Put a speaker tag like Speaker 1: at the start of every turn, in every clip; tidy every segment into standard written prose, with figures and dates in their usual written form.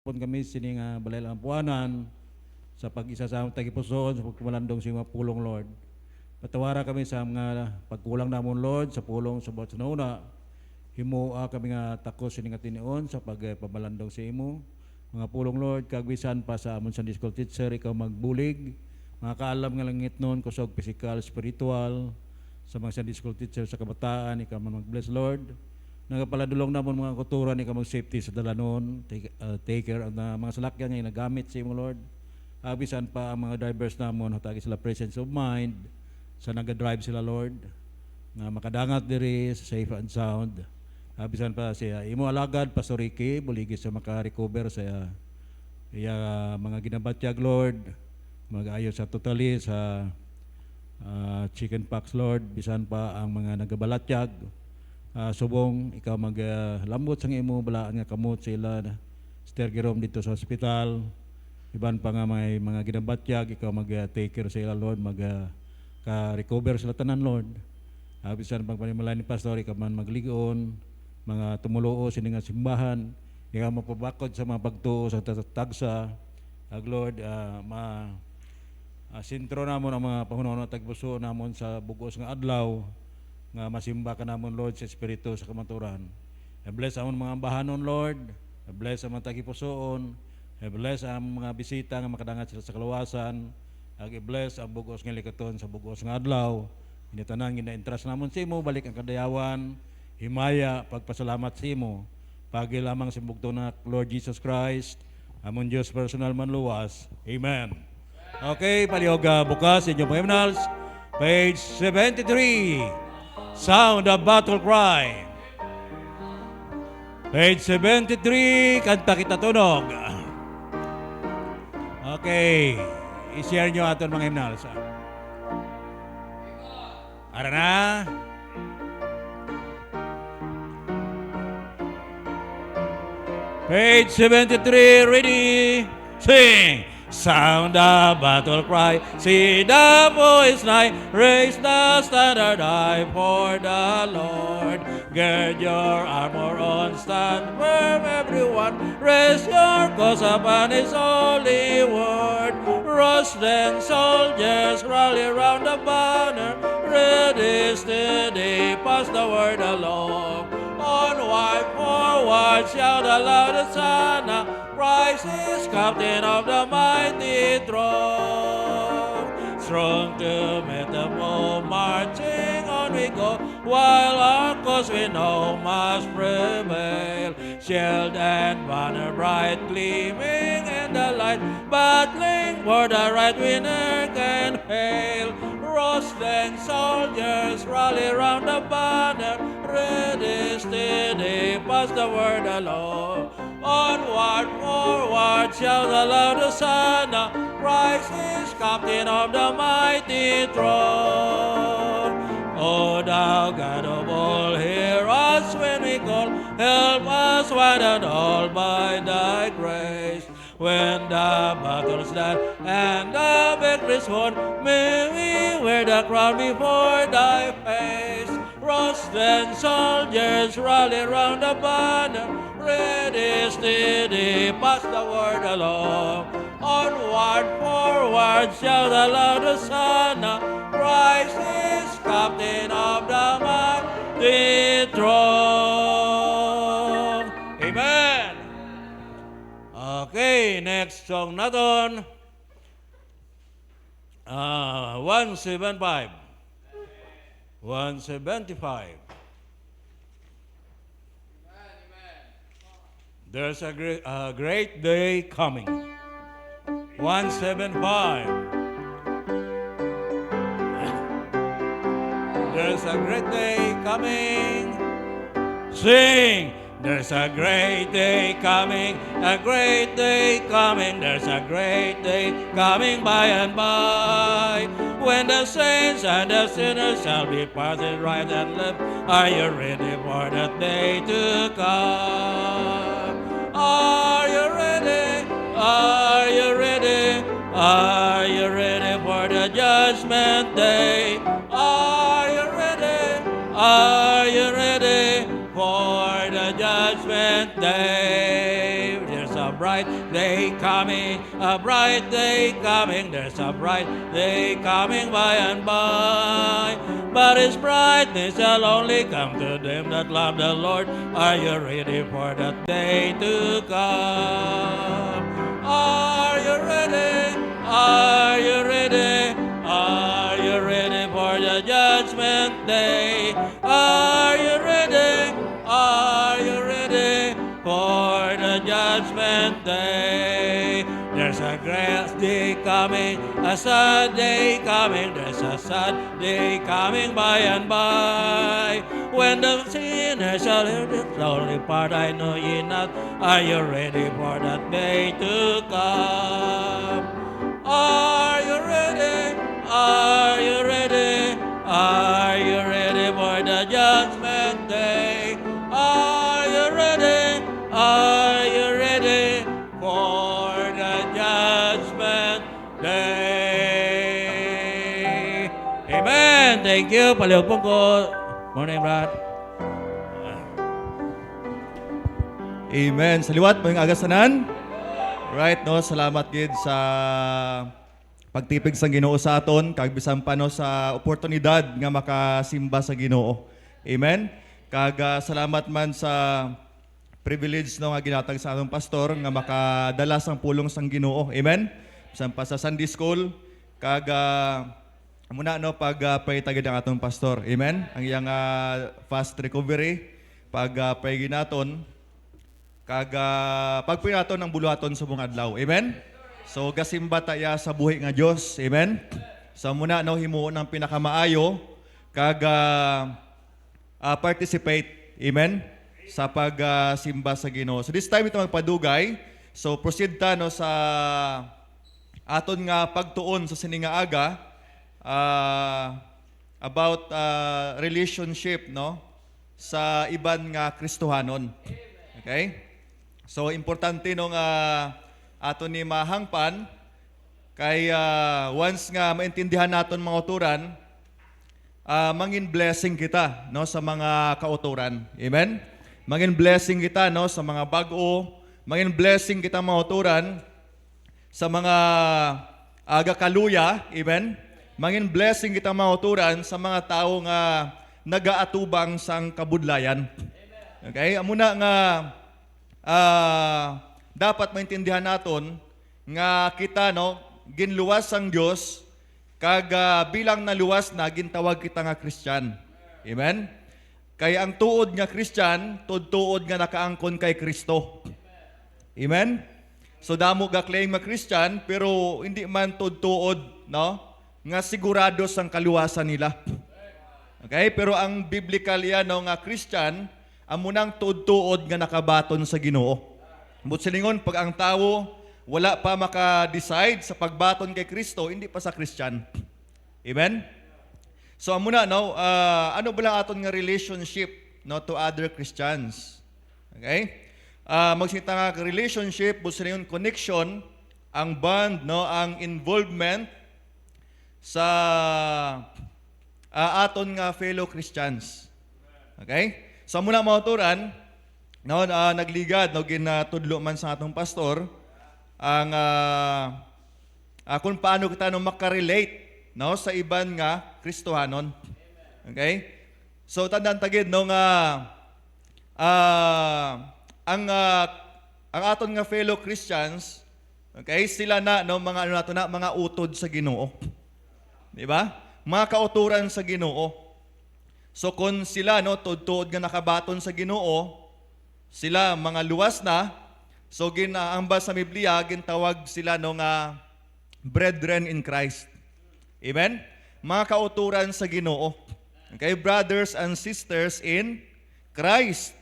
Speaker 1: pon kami sining balay lang puanan sa pag-isa sa among tagipuson, sa pagkumalandong sa mga pulong, Lord. Patawara kami sa mga pagkulang namon, Lord, sa pulong sa bawat sanauna. Himuha kami nga takos sining tinion sa pagpabalandong sa imo. Mga pulong, Lord, kagwisan pa sa amon Sunday School teacher, ikaw magbulig. Mga kaalam nga langit noon, kusog physical, spiritual, sa mga Sunday School teacher sa kabataan, ikaw man mag-bless, Lord. Nagapaladulong namon mga kuturan, ikaw mag-safety sa dalanon, take care of the mga salakyan nga nagamit sa imo, Lord. Abisan pa ang mga drivers namon, hatagi sila presence of mind, sa naga-drive sila, Lord, nga makadangat diri safe and sound. Abisan pa siya imo alagad Pastor Ricky, buligi sa maka-recover sa iya mga ginabatyag, Lord, mag-ayo sa totally sa chicken pox, Lord. Bisan pa ang mga nagabalatyag, subong ikaw maglambot sa imo balaan nga kamot sila stergerom dito sa hospital. Iban pa nga may mga ginabatyag, ikaw mag-take care sa ila, Lord, ka-recover sila tanan, Lord. Bisan pang panimala ni Pastor, ikaw man magligon, mga tumuluo sining nga simbahan, ikaw mapabakod sa mga pagtuo sa tagsa, Lord, sintro namon ang mga pahunaon at tagpuso namon sa bugos nga adlaw, nga masimba ka namon, Lord, sa Espiritu sa kamaturan. Bless amon mga bahanon, Lord, bless ang mga tagipusoon, bless ang mga bisita nga makadangat sila sa kaluwasan, bless ang bugos nga likaton sa bugos nga adlaw. Initanan gina-entrust namon sa imo, balik ang kadayawan, himaya, pagpasalamat sa imo, pagi lamang sa bugtong na Lord Jesus Christ, amon Diyos personal manluwas. Amen. Okay, palihog bukas inyong mga hymnals, page 73, Sound of Battle Cry. Page 73, kanta kita tunog. Okay, i-share nyo aton mga hymnals. Ara na. Page 73, ready, sing. Sound the battle cry, see the voice nigh, raise the standard high for the Lord. Gird your armor on, stand firm everyone, raise your cause upon His holy word. Rusted soldiers rally round the banner, ready, steady, pass the word along. Onward, forward, shout aloud the Hosanna, Christ is captain of the mighty throng. Strong to meet the foe, marching on we go, while our cause we know must prevail. Shield and banner bright, gleaming in the light, battling for the right winner can hail. Rusted soldiers rally round the banner, ready, steady, pass the word along. Onward, forward, shout aloud Hosanna, Christ is captain of the mighty throng. O thou God of all, hear us when we call, help us one and all by thy grace. When the battle's done and the victory's won, may we wear the crown before thy face. Rusted soldiers rally round the banner, ready, steady, pass the word along. Onward, forward, shout aloud Hosanna, Christ is captain of the mighty throng. Amen. Okay, next song naton. 175. 175. There's a great day coming. 175. There's a great day coming. Sing. There's a great day coming, a great day coming. There's a great day coming by and by, when the saints and the sinners shall be parted right and left. Are you ready for that day to come? Are you ready? Are you ready? Are you ready for the judgment day? Are you ready? Are you ready for the judgment day? There's a bright day coming, a bright day coming, there's a bright day coming by and by. But His brightness shall only come to them that love the Lord. Are you ready for that day to come? Are you ready? Are you ready? Are you ready for the judgment day? Are you ready? Are you ready for the judgment day? There's a great day coming, a sad day coming, there's a sad day coming by and by. When the sinner shall hear the lonely part, I know ye not. Are you ready for that day to come? Are you ready? Are you ready? Are you ready for the judgment day? Are you ready? Are you ready for the judgment day? Amen. Thank you. Palihog ko. Morning, Brad.
Speaker 2: Amen. Sa liwat, mga agasanan. Right, no? Salamat gid sa pagtipig sa Ginoo sa aton, kag bisan pa no sa oportunidad nga makasimba sa Ginoo. Amen. Kag salamat man sa privilege no nga ginatag sa atong pastor nga makadala sang pulong sang Ginoo. Amen. Bisan pa sa Sunday school kag muna no pag paitagid ang atong pastor. Amen. Ang iyang fast recovery pag naton kag pagpinaton ng buluhaton sa buong adlaw. Amen. So gasimba tayo sa buhi nga Dios. Amen. So muna no himuon ang pinakamaayo kag participate. Amen. Sa pagsimba sa Ginoo. So this time ito magpadugay. So proceed ta no sa aton nga pagtuon sa sininga aga about relationship no sa iban nga Kristohanon. Okay? So importante no nga aton ni mahangpan kay once nga maintindihan naton mga uturan, mangin blessing kita no sa mga kauturan. Amen. Mangin blessing kita no sa mga bag-o, mangin blessing kita mga uturan sa mga agakaluya. Amen. Mangin blessing kita mga uturan sa mga tao nga nagaatubang sang kabudlayan. Okay? Amuna nga dapat maintindihan naton nga kita no ginluwas sang Dios kag bilang naluwas na gintawag kita nga Kristyan. Amen. Kay ang tuod nga Kristyan tuod nga nakaangkon kay Kristo. Amen. So damo ga claim nga Kristyan pero hindi man tuod no nga sigurado sang kaluwasan nila. Okay, pero ang biblical yan no nga Kristyan amunang tuod nga nakabaton sa Ginoo. But silingon, pag ang tao wala pa maka-decide sa pagbaton kay Kristo, hindi pa sa Kristyan. Amen? So amuna no, ano ba lang aton nga relationship no to other Christians? Okay? Magsinita nga relationship, but silingon connection, ang bond no, ang involvement sa aton nga fellow Christians. Okay? So muna mga turan, no, nagligad, no, ginatudlo man sa atong pastor, ang kung paano kita no, makarelate no, sa iban nga Kristohanon. Okay? So tandaan tagid no, nga ang aton nga fellow Christians, okay, sila na no, mga ano nato na, mga utod sa Ginoo. Di ba? Mga kauturan sa Ginoo. So kung sila no tuod nga nakabaton sa Ginoo, sila mga luwas na, so ginaamba sa Biblia gintawag sila no nga brethren in Christ. Amen. Mga kauturan sa Ginoo. Okay, brothers and sisters in Christ.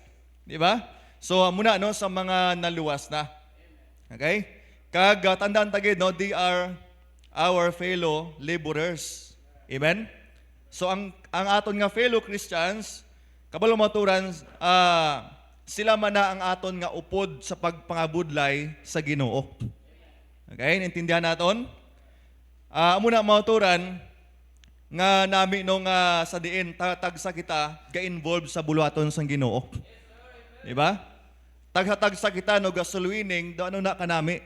Speaker 2: Di ba? So muna no sa mga naluwas na. Okay? Kag tandaan tagid no, they are our fellow laborers. Amen. So ang aton nga fellow Christians, kabalo maturan, sila man na ang aton nga upod sa pagpangabudlay sa Ginoo. Okay, naintindihan naton? Muna maturan nga nami nung sa diin tagsa kita ga-involve sa buluhaton sang Ginoo. Di ba? taghatag sa kita no gasulwining daw ano na kanami.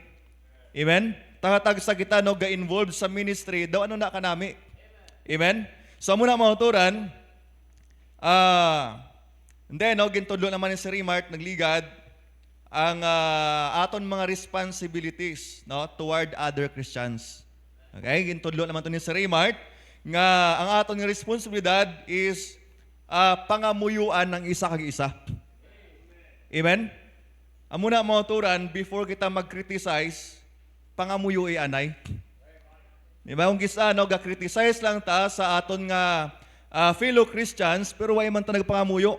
Speaker 2: Amen. Taghatag sa kita no ga-involved sa ministry daw ano na kanami. Amen. So muna mga turan, then no gintudlo naman ni Sir Remark nagligad ang aton mga responsibilities no toward other Christians. Okay, gintudlo naman to ni Sir Remark nga ang aton nga responsibilidad is pangamuyuan ng isa kag isa. Amen? Amuna mga turan, before kita mag-criticize, pangamuyui anay. Diba? Kung gisa, no, ga-criticize lang ta sa aton nga fellow Christians, pero way man ta nagpangamuyo.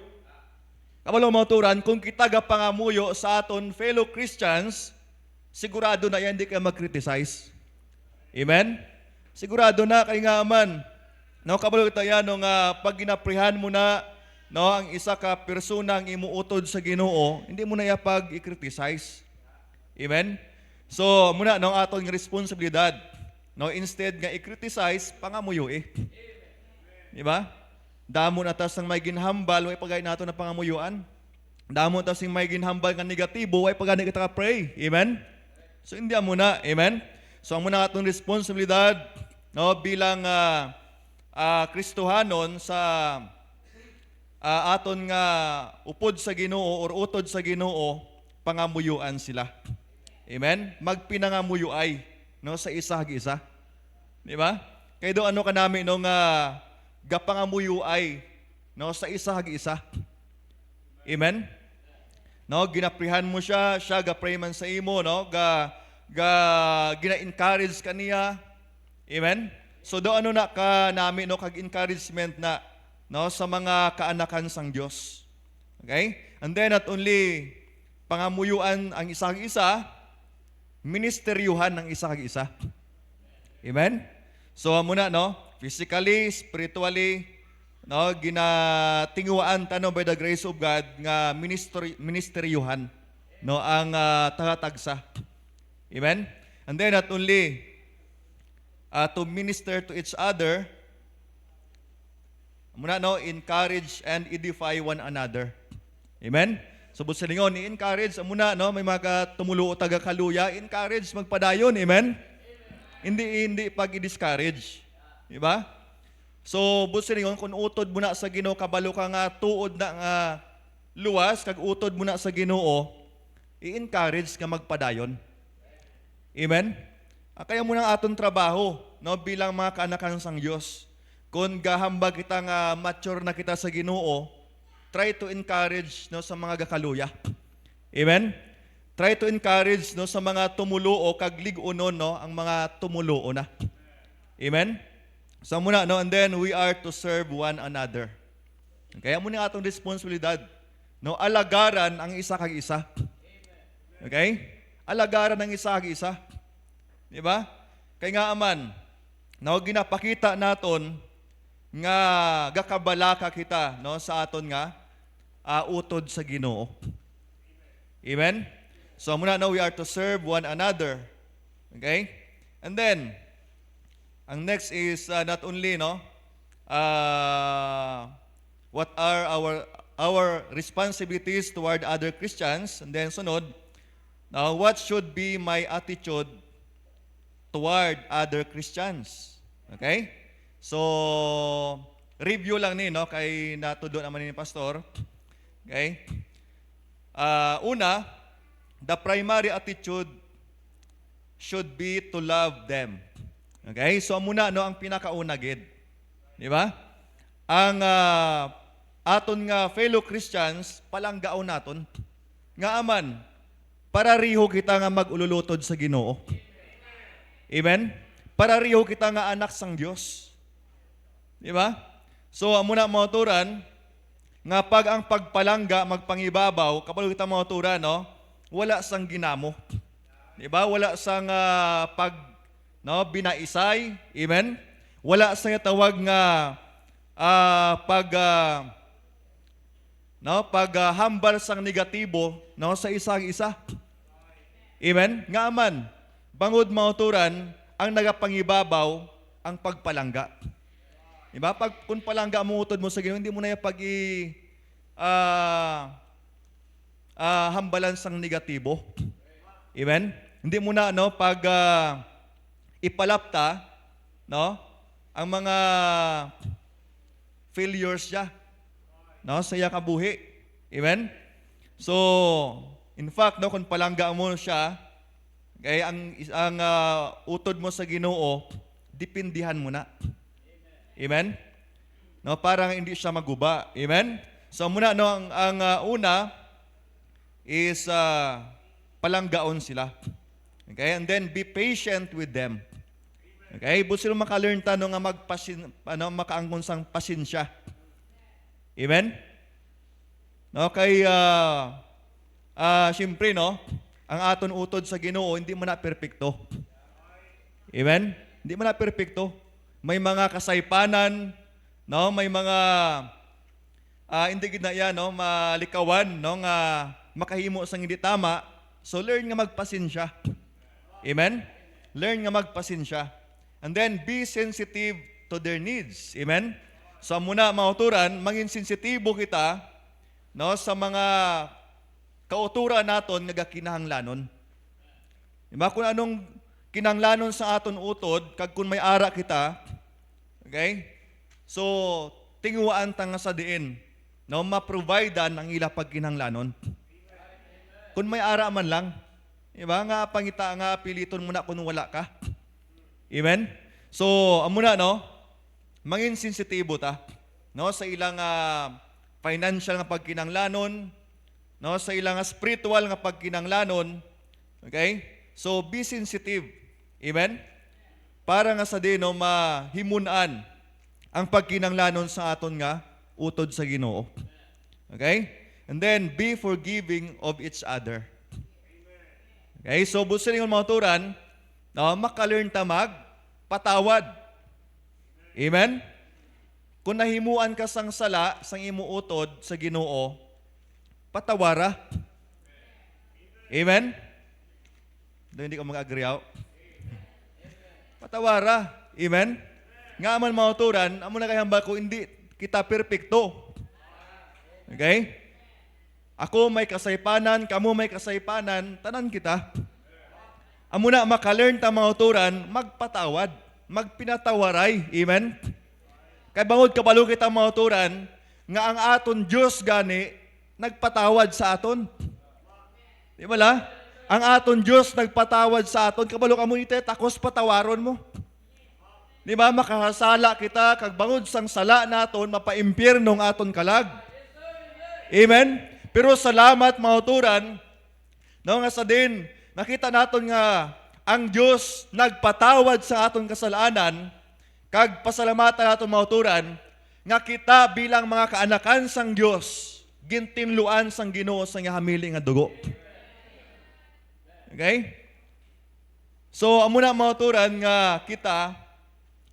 Speaker 2: Kabalo mga turan, kung kita ga-pangamuyo sa aton fellow Christians, sigurado na yan, hindi ka mag-criticize. Amen? Sigurado na, kay nga man, no, kabalo kita yan, no, pag ginaprihan mo na, no, ang isa ka persona ang imuutod sa Ginoo, hindi mo na yapag i-criticize. Amen? So, muna no atong responsibilidad. No, instead nga i-criticize, pangamuyo eh. Di ba? Damo na tas ang may ginhambal, way pagay nato na pangamuyuan. Damo tas ang may ginhambal nga negatibo, way pagani kita ka pray. Amen? So, hindi mo na. Amen? So, ang muna atong responsibilidad, no, bilang Kristohanon sa aton nga upod sa Ginoo or utod sa Ginoo, pangamuyuan sila. Amen? Magpinangamuyuay no sa isa hag isa. Di ba? Kay do ano kanami no nga gapangamuyuay no sa isa hag isa. Amen? No, ginaprihan mo siya gapray man sa imo no, gina-encourage kaniya. Amen? So do ano na ka nami no kag encouragement na no sa mga kaanakan sang Dios. Okay? And then not only pangamuyuan ang isa kag isa, ministeryuhan ang isa kag isa. Amen? So muna no, physically, spiritually, no, ginatinguan ta no by the grace of God nga ministeryuhan no ang tagatagsa. Amen? And then not only to minister to each other, muna no, encourage and edify one another. Amen? So sa lingon, i-encourage muna no, may mga tumuluo taga kaluya, encourage magpadayon. Amen? Hindi pag i-discourage. Di ba? So sa lingon, kung utod mo na sa Ginoo, kabalo ka nga tuod na nga luwas, kag utod mo na sa Ginoo, i-encourage ka magpadayon. Amen? Kaya muna ang aton trabaho no, bilang mga kaanakan sang Diyos. Kung gahambag kita nga mature na kita sa Ginoo, try to encourage no sa mga gakaluya. Amen? Try to encourage no sa mga tumuluo kag lig-unon no ang mga tumuluo na. Amen? So muna no, and then we are to serve one another. Kaya muna atong responsibilidad no alagaran ang isa kag isa. Okay? Alagaran ang isa kag isa. Di ba? Kay nga aman, no ginapakita naton nga gakabalaka kita no sa aton nga utod sa Ginoo. Amen? So muna no, we are to serve one another. Okay? And then ang next is not only no what are our responsibilities toward other Christians, and then sunod, now what should be my attitude toward other Christians? Okay? So, review lang ni, no? Kay natudo naman ni Pastor. Okay? Una, the primary attitude should be to love them. Okay? So, muna, no, ang pinakauna, gid. Di ba? Ang aton nga fellow Christians, palanggaon naton. Nga aman, para riho kita nga mag-ululutod sa Ginoo. Amen? Para riho kita nga anak sang Dios. Di ba? So, muna mga turan, nga pag ang pagpalangga, magpangibabaw, kapag kita mga turan, no, wala sang ginamo. Di ba? Wala sang no, binaisay. Amen? Wala sang tawag nga paghambal sang negatibo no, sa isa-isa. Amen? Nga aman, bangod mga turan, ang nagapangibabaw, ang pagpalangga. Diba? Kung palangga mo utod mo sa Ginoo, hindi mo na yung hambalan sang negatibo. Amen? Hindi mo na, pag ipalapta, ang mga failures siya, sa iya kabuhi. Amen? So, in fact, kung palangga mo siya, kaya ang utod mo sa Ginoo, dipindihan mo na. Amen? Parang hindi siya maguba. Amen? So muna, ang una is palanggaon sila. Okay? And then be patient with them. Okay? But sila maka-learn nga makaangkon sang pasensya. Amen? Siyempre, ang aton utod sa Ginoo, hindi mo na perpekto. Amen? Hindi mo na perpekto. May mga kasaypanan, may mga hindi gid na yan, malikawan, nga makahimo sang hindi tama. So learn nga magpasensya. Amen? Learn nga magpasensya. And then be sensitive to their needs. Amen? So muna mauturan, mangin sensitibo kita sa mga kauturan naton nga kinahanglanon. Diba? Kung anong kinahanglanon sa aton utod, kag kung may ara kita, okay? So, tinguwaan ta nga sa diin, ma-providean ang ila pagkinahanglanon. Kung may ara man lang, diba? Nga pangita nga piliton mo na kung wala ka. Amen? So, amuna, mangin sensitibo ta, sa ilang financial nga pagkinahanglanon, sa ilang spiritual nga pagkinahanglanon. Okay? So be sensitive. Amen? Para nga sa din mahimunan ang pagkinahanglanon sa aton nga utod sa Ginoo. Okay? And then be forgiving of each other. Okay? So busa ning mga turan, maka-learn ta patawad. Amen? Kung nahimuan ka sang sala sang imo utod sa Ginoo, patawara. Amen? Hindi ka mag-agree. Patawara. Amen? Nga man mauturan, amo na kayang ko, hindi kita perfecto. Okay? Ako may kasaypanan, kamo may kasaypanan, tanan kita. Amo na maka-learn ta mauturan, magpatawad, magpinatawaray. Amen? Kay bangod kabalo kita mauturan, nga ang aton Diyos gani, nagpatawad sa aton. Di ba la? Ang aton Diyos nagpatawad sa aton. Kabalo ka mo ite, takos patawaron mo. Di ba? Makahasala kita, kagbangod sang sala naton, mapaimpyernong aton kalag. Amen? Pero salamat, mauturan, nga sa din, nakita naton nga, ang Diyos nagpatawad sa aton kasalanan, kag pasalamatan naton mauturan, nga kita bilang mga kaanakan sang Diyos, gintinluan sang Ginoo sa nga hamili nga dugo. Okay? So, amo na mauturan nga kita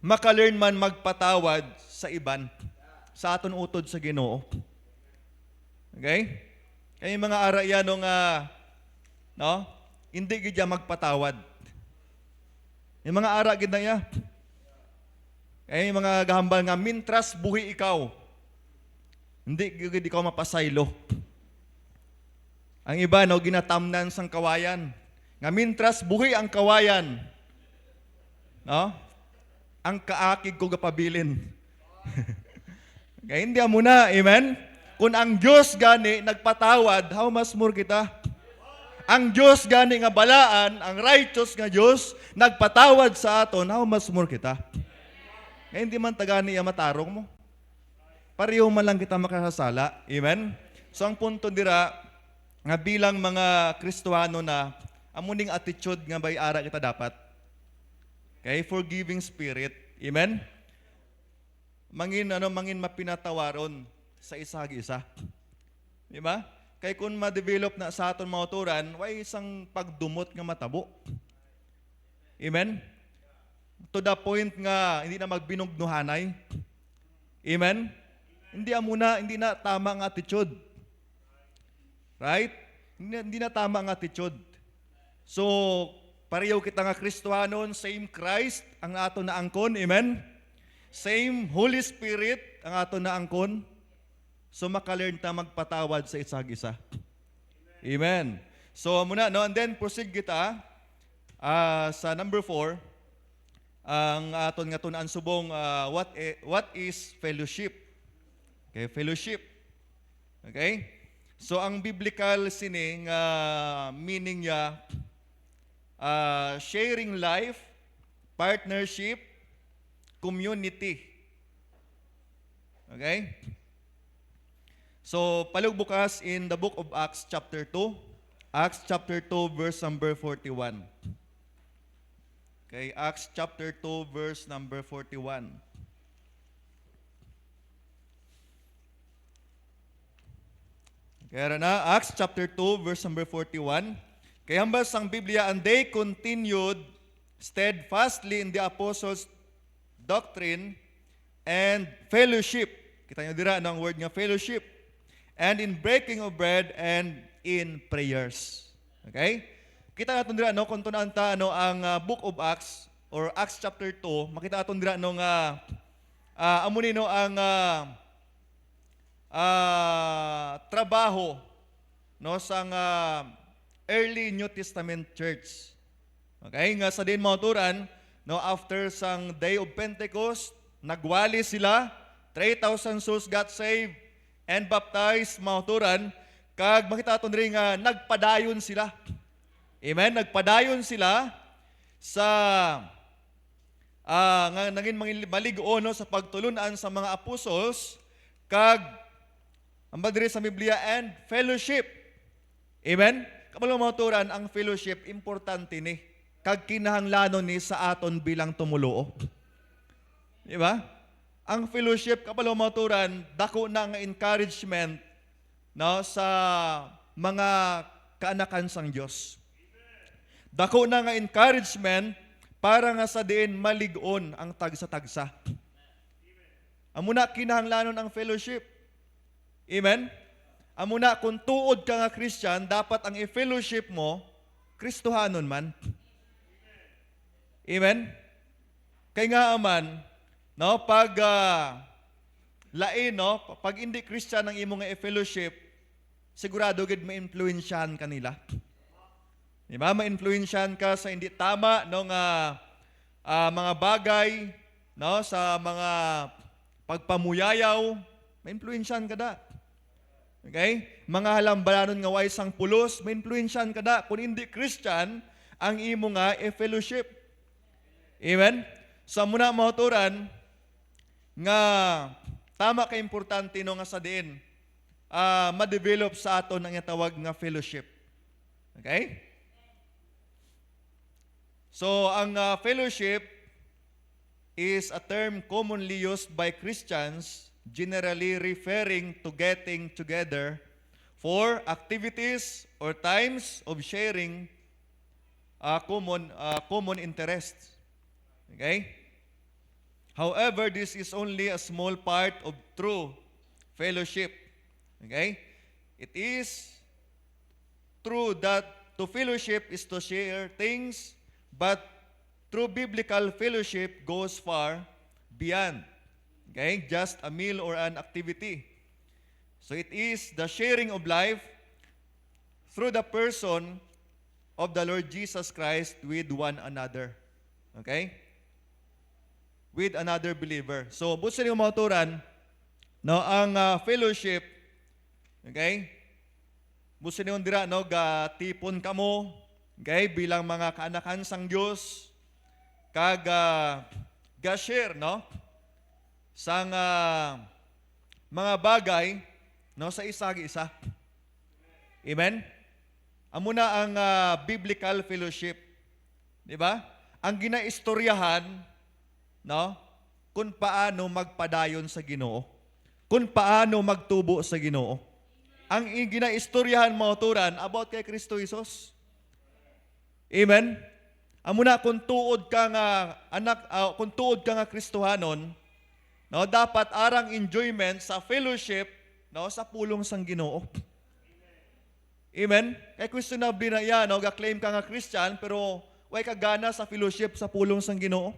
Speaker 2: maka-learn man magpatawad sa iban sa aton utod sa Ginoo. Okay? Kaya yung mga ara yan hindi gid magpatawad. Yung mga ara gid na ya. Kaya yung mga gahambal nga mintras buhi ikaw. Hindi gid ikaw mapasaylo. Ang iba ginatamnan sang kawayan. Nga mintras buhi ang kawayan. Ang kaakig ko gapabilin. Kaya hindi mo na, amen? Kung ang Diyos gani nagpatawad, how much more kita? Ang Diyos gani nga balaan, ang righteous nga Diyos, nagpatawad sa aton, how much more kita? Kaya hindi man tagani matarong mo. Pareho man lang kita makasala. Amen? So ang punto dira, nga bilang mga Kristohano na, amuning attitude nga bay ara kita dapat. Okay? Forgiving spirit. Amen? Mangin mapinatawaron sa isa-isa. Di ba? Kaya kung ma-develop na sa aton mauturan, way isang pagdumot nga matabo. Amen? To the point nga, hindi na magbinugnuhanay. Amen? Hindi na tama ang attitude. Right? Hindi na tama ang attitude. So, pareho kita nga Kristohanon, same Christ ang ato na angkon. Amen? Same Holy Spirit ang ato na angkon. So, maka-learn ta magpatawad sa isag-isa. Amen. So muna no, and then proceed kita sa number 4, ang aton nga tun-an subong what is fellowship? Okay, fellowship. Okay? So ang biblical sining meaning niya sharing life, partnership, community. Okay? So palugbukas in the book of Acts chapter 2. Acts chapter 2 verse number 41. Okay, Acts chapter 2 verse number 41. Kaya na, Acts chapter 2 verse number 41. Kaya hambas ang Biblia, and they continued steadfastly in the apostles' doctrine and fellowship. Kita nyo dira ng word nga fellowship. And in breaking of bread and in prayers. Okay? Kita natin dira no kung tunaan ta ano ang book of Acts or Acts chapter 2, makita natin dira no nga amo nino ang trabaho no sang early New Testament church. Okay? Nga sa din mauturan no after sang day of Pentecost, nagwali sila, 3,000 souls got saved and baptized mauturan, kag makita aton rin nga nagpadayon sila. Amen? Nagpadayon sila sa nga naging maligo no, sa pagtulunan sa mga apostles, kag ang diri sa Biblia and fellowship. Amen? Kapag mauturan, ang fellowship importante ni kag kinahanglanon ni sa aton bilang tumuluo. Di ba? Ang fellowship, kapag mauturan, dako na nga encouragement no, sa mga kaanakan sang Diyos. Dako na nga encouragement para nga sa diin maligon ang tagsa-tagsa. Amuna kinahanglanon ang fellowship. Amen? Amuna kung tuod ka nga Christian, dapat ang i-fellowship mo, Kristohanon man. Amen? Kaya nga aman, no, pag lain, no, pag hindi Christian ang imong fellowship, sigurado gid ma-influensyahan kanila. Di ba? Ma-influensyahan ka sa hindi tama no nga mga bagay, no, sa mga pagpamuyayaw, ma-influensyahan ka da. Okay? Mga halambalanon nga way sang pulos, ma-influensyahan ka da. Kung hindi Christian ang imo nga fellowship. Amen? So muna mauturan nga tama ka importante no nga sa diin ma-develop sa aton ang tawag nga fellowship. Okay? So ang fellowship is a term commonly used by Christians, generally referring to getting together for activities or times of sharing common interests. Okay? However, this is only a small part of true fellowship. Okay? It is true that to fellowship is to share things, but true biblical fellowship goes far beyond, okay, just a meal or an activity. So it is the sharing of life through the person of the Lord Jesus Christ with one another. Okay? With another believer. So, busa niyo mauturan, no, ang fellowship, okay, busa niyo dira, no, gatipon kamo, okay, bilang mga kaanakan sang Diyos, kag ga-share, no, sang mga bagay, no, sa isa-isa. Amen? Amuna ang biblical fellowship. Di ba? Ang ginaistoryahan, no, kung paano magpadayon sa Ginoo, kung paano magtubo sa Ginoo. Ang ginaistoryahan mauturan about kay Kristo Jesus. Amen? Amuna kung tuod ka nga anak, kung tuod ka nga Kristohanon, no, dapat arang enjoyment sa fellowship, no, sa pulong sang Ginoo. Amen? Kay questionable na yan, no, ga-claim ka nga Christian, pero way ka gana sa fellowship sa pulong sang Ginoo.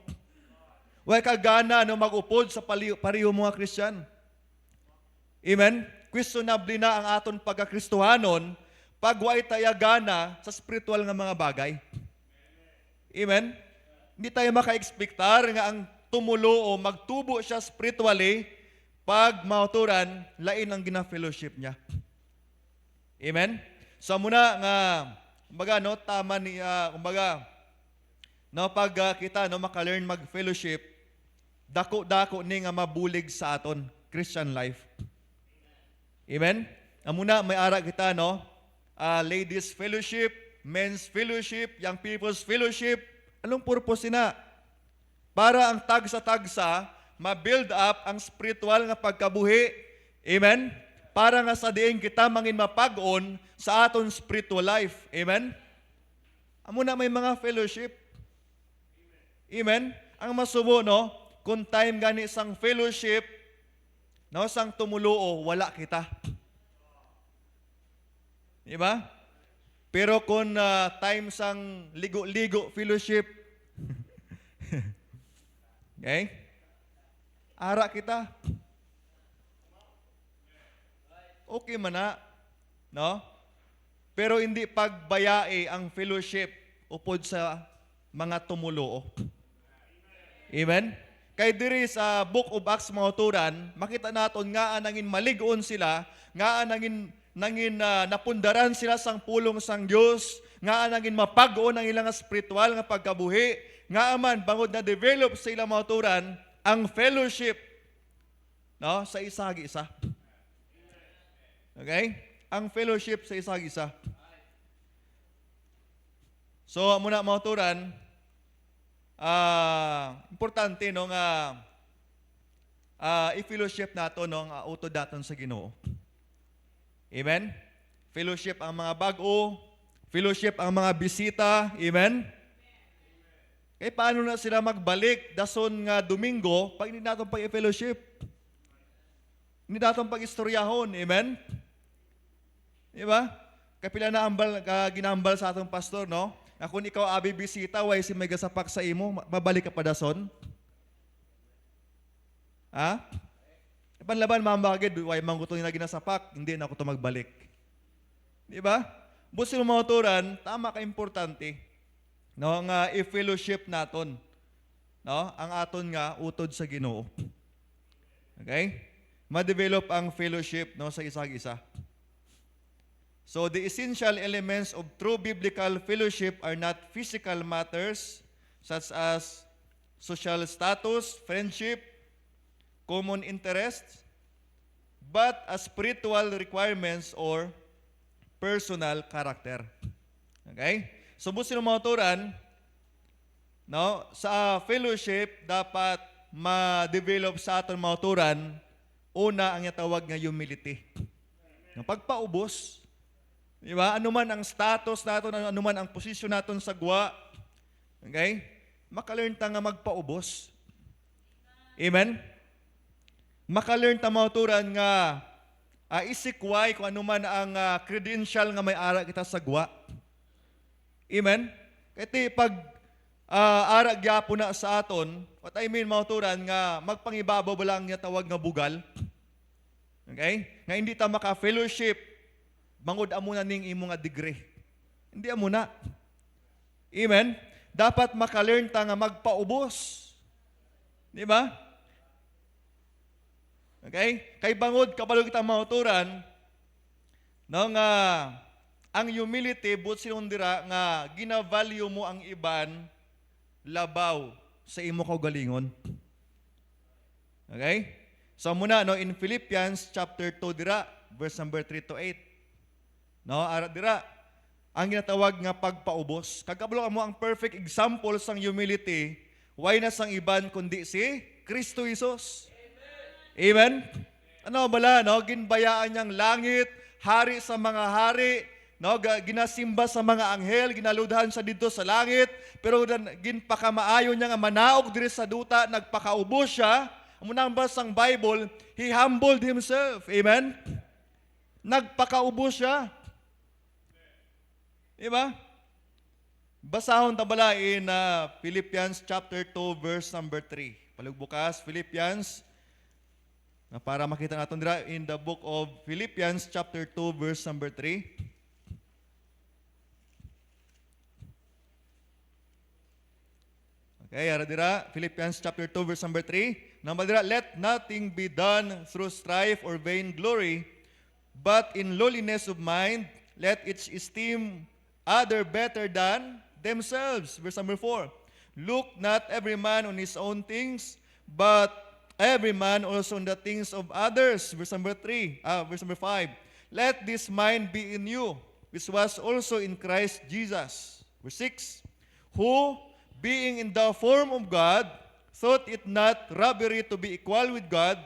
Speaker 2: Way ka gana no mag-upod sa pariho mga Christian. Amen? Questionable na ang aton pagkakristohanon pag way tayagana sa spiritual nga mga bagay. Amen? Hindi tayo maka-expectar nga ang tumulo o magtubo siya spiritually pag mauturan, lain ang gina-fellowship niya. Amen? So muna nga, kumbaga, no, tama ni, kumbaga, no, pag kita no, maka-learn mag-fellowship, dako-dako ni nga mabulig sa aton Christian life. Amen? Muna, may ara kita, no, ladies fellowship, men's fellowship, young people's fellowship. Anong purpose na? Para ang tagsa-tagsa, ma-build up ang spiritual nga pagkabuhi. Amen? Para nga sa diin kita mangin mapag-on sa aton spiritual life. Amen? Amo na may mga fellowship. Amen? Ang masubo, no? Kung time gani sang fellowship, no, sang tumuluo, wala kita. Diba? Pero kung time sang ligo-ligo fellowship, okay? Ara kita. Okay man na, no? Pero hindi pagbayae ang fellowship upod sa mga tumuluo. Amen? Kay diri sa Book of Acts mga turan, makita naton nga nangin maligon sila, nga nangin napundaran sila sang pulong sang Dios, nga nangin mapag-on ang ilang spiritual nga pagkabuhi, nga man bangod na develop sa ilang mga turan ang fellowship, no, sa isa-isa. Okay? Ang fellowship sa isa-isa. So muna mga turan, importante no nga i-fellowship nato no nga utod daton sa Ginoo. Amen? Fellowship ang mga bago, fellowship ang mga bisita, amen? Kaya paano na sila magbalik dason nga Domingo pag hindi natin pag-fellowship? Hindi natin pag-istoryahon, amen? Diba? Kapila na ginambal sa atong pastor, no? Na kung ikaw abi bisita, way si may gasapak sa imo, babalik ka pa dason? Ha? Panlaban, mamagid, way manggutong na ginasapak, hindi na ako ito magbalik. Di ba? Busin mga turan, tama ka importante. No, nga i-fellowship naton. No, ang aton nga utod sa Ginoo. Okay? Ma-develop ang fellowship no sa isa-isa. So the essential elements of true biblical fellowship are not physical matters such as social status, friendship, common interests, but as spiritual requirements or personal character. Okay? So, busin mga turan, no, sa fellowship, dapat ma-develop sa aton mga turan, una ang yatawag nga humility. Yung pagpaubos, di ba? Ano man ang status natin, ano man ang posisyon natin sa gwa, okay? Maka-learn ta nga magpaubos. Amen? Maka-learn ta mga turan nga isikway kung ano man ang credential nga may ara kita sa gwa. Amen? Kaya pag ara gyapo na sa aton, what I mean mga turan nga magpangibabaw ba lang nga tawag nga bugal. Okay? Nga hindi ta maka-fellowship, bangod amuna ning imo nga degree. Hindi amuna. Amen? Dapat maka-learn ta nga magpaubos. Di ba? Okay? Kay bangod kabalo kita mauturan no nga ang humility but sinundira nga gina-value mo ang iban labaw sa imo kaugalingon. Okay? So muna no in Philippians chapter 2 dira verse number 3 to 8. No, ara dira ang ginatawag nga pagpaubos. Kagkabalo mo ang perfect example sang humility, why na sang iban kundi si Kristo Jesus. Amen? Ano bala, no? Ginbayaan niyang langit, hari sa mga hari, no? Ginasimba sa mga anghel, ginaludhan sa dito sa langit, pero ginpakamaayo niya nga manaog diri sa duta, nagpakaubos siya. Munang basang Bible, he humbled himself. Amen? Nagpakaubos siya. Diba? Basahon tabala in Philippians chapter 2 verse number 3. Palugbukas, Philippians para makita natin dira in the book of Philippians chapter 2 verse number 3. Okay, ara dira, Philippians chapter 2 verse number 3. Number dira, let nothing be done through strife or vain glory, but in lowliness of mind, let each esteem other better than themselves. Verse number 4. Look not every man on his own things, but every man also on the things of others. Verse number 5. Let this mind be in you, which was also in Christ Jesus. Verse 6. Who, being in the form of God, thought it not robbery to be equal with God,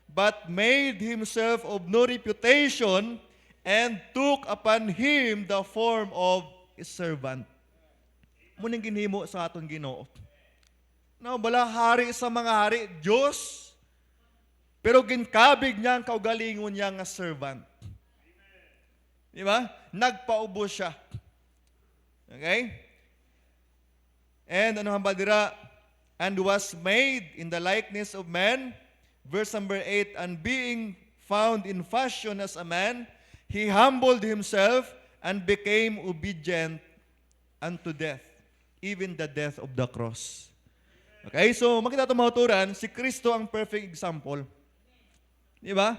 Speaker 2: but made himself of no reputation, and took upon him the form of a servant. Muning ginhimo sa aton Ginoo. No, bala hari sa mga hari, Diyos, pero ginkabig niya ang kaugalingon niya nga servant. Di ba? Nagpaubos siya. Okay? And ano hamba dira? And was made in the likeness of man. Verse number 8, and being found in fashion as a man, he humbled himself and became obedient unto death, even the death of the cross. Okay, so makita ito mga turan, si Kristo ang perfect example. Di ba?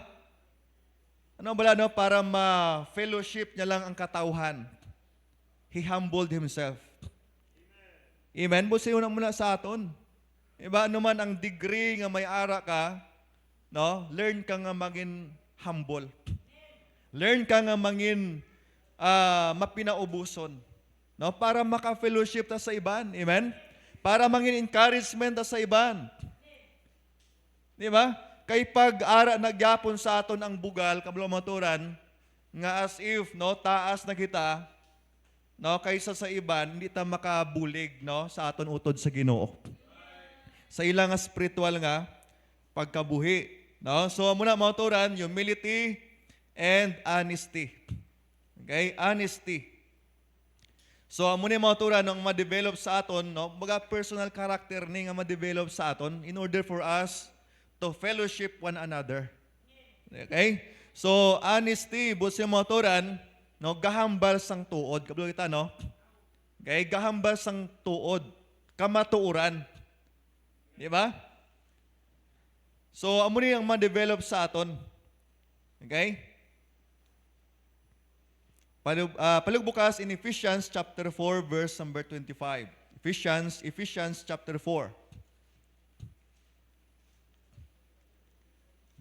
Speaker 2: Ano bala no? Para ma-fellowship niya lang ang katauhan. He humbled himself. Amen? Busi yun muna sa aton. Diba? Ano man ang degree nga may ara ka, no? Learn ka nga maging humble. Learn ka nga maging mapinaubuson. No? Para maka-fellowship ta sa iban. Amen? Para maging encouragement ta sa iban. Di ba? Kay pag-ara nagyapon sa aton ang bugal, kablomaturan, nga as if, no, taas na kita, no, kaysa sa iban, hindi ta makabulig, no, sa aton utod sa Ginoo. Sa ilang spiritual nga pagkabuhi, no? So muna mga turan, humility and honesty. Okay? Honesty. So muna mga turan ang ma-develop sa aton, no, baga personal character ni nga ma-develop sa aton in order for us to fellowship one another. Okay? So honesty, busi mga turan, no, gahambal sang tuod. Kabalo kita, no? Okay? Gahambal sang tuod. Kamatuuran. Di ba? So, amo ni ang ma-develop sa aton. Okay? Palugbukas in Ephesians chapter 4 verse number 25. Ephesians chapter 4.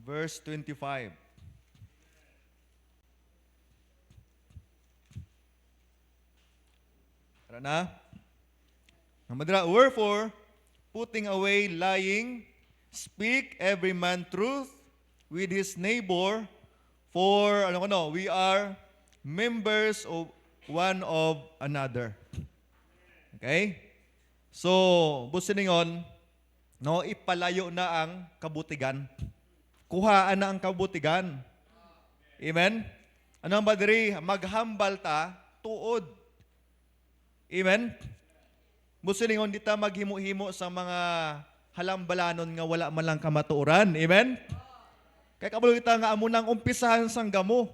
Speaker 2: Verse 25. Tara na. Namadra, wherefore, putting away lying, speak every man truth with his neighbor, for we are members of one of another. Okay? So, businingon, no, ipalayo na ang kabutigan. Kuhaan na ang kabutigan. Amen? Ano ang badiri? Maghambal ta, tuod. Amen? Businingon, di ta maghimo-himo sa mga halambalanon nga wala man lang kamatuoran. Amen? Kaya kabalo kita nga amo nang umpisahan sang gamo.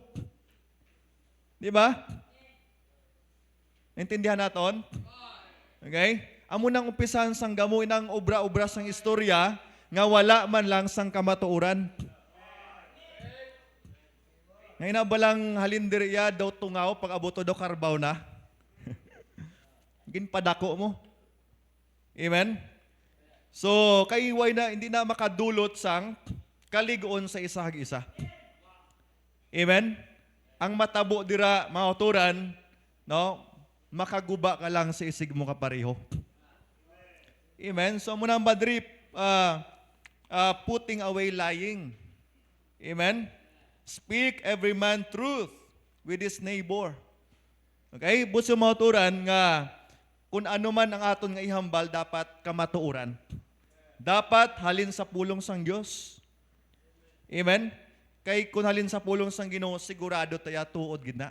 Speaker 2: Di ba? Naintindihan naton? Okay? Amo nang umpisahan sang gamo inang obra-obra sang istorya nga wala man lang sang kamatuoran. Ngayon na balang halindiriya daw tungaw pag aboto daw karbaw na. Ginpadako mo. Amen? So, kaiway na, hindi na makadulot sang kaligoon sa isa-isa. Amen? Ang matabo dira, mga oturan, no, makaguba ka lang sa isig mo kapareho. Amen? So, muna ang badrip, putting away lying. Amen? Speak every man truth with his neighbor. Okay? Buso mga oturan nga, kung ano man ang aton nga ihambal, dapat kamatuuran. Dapat halin sa pulong sang Diyos. Amen? Kay kung halin sa pulong sang Ginoo, sigurado tayo tuod gina.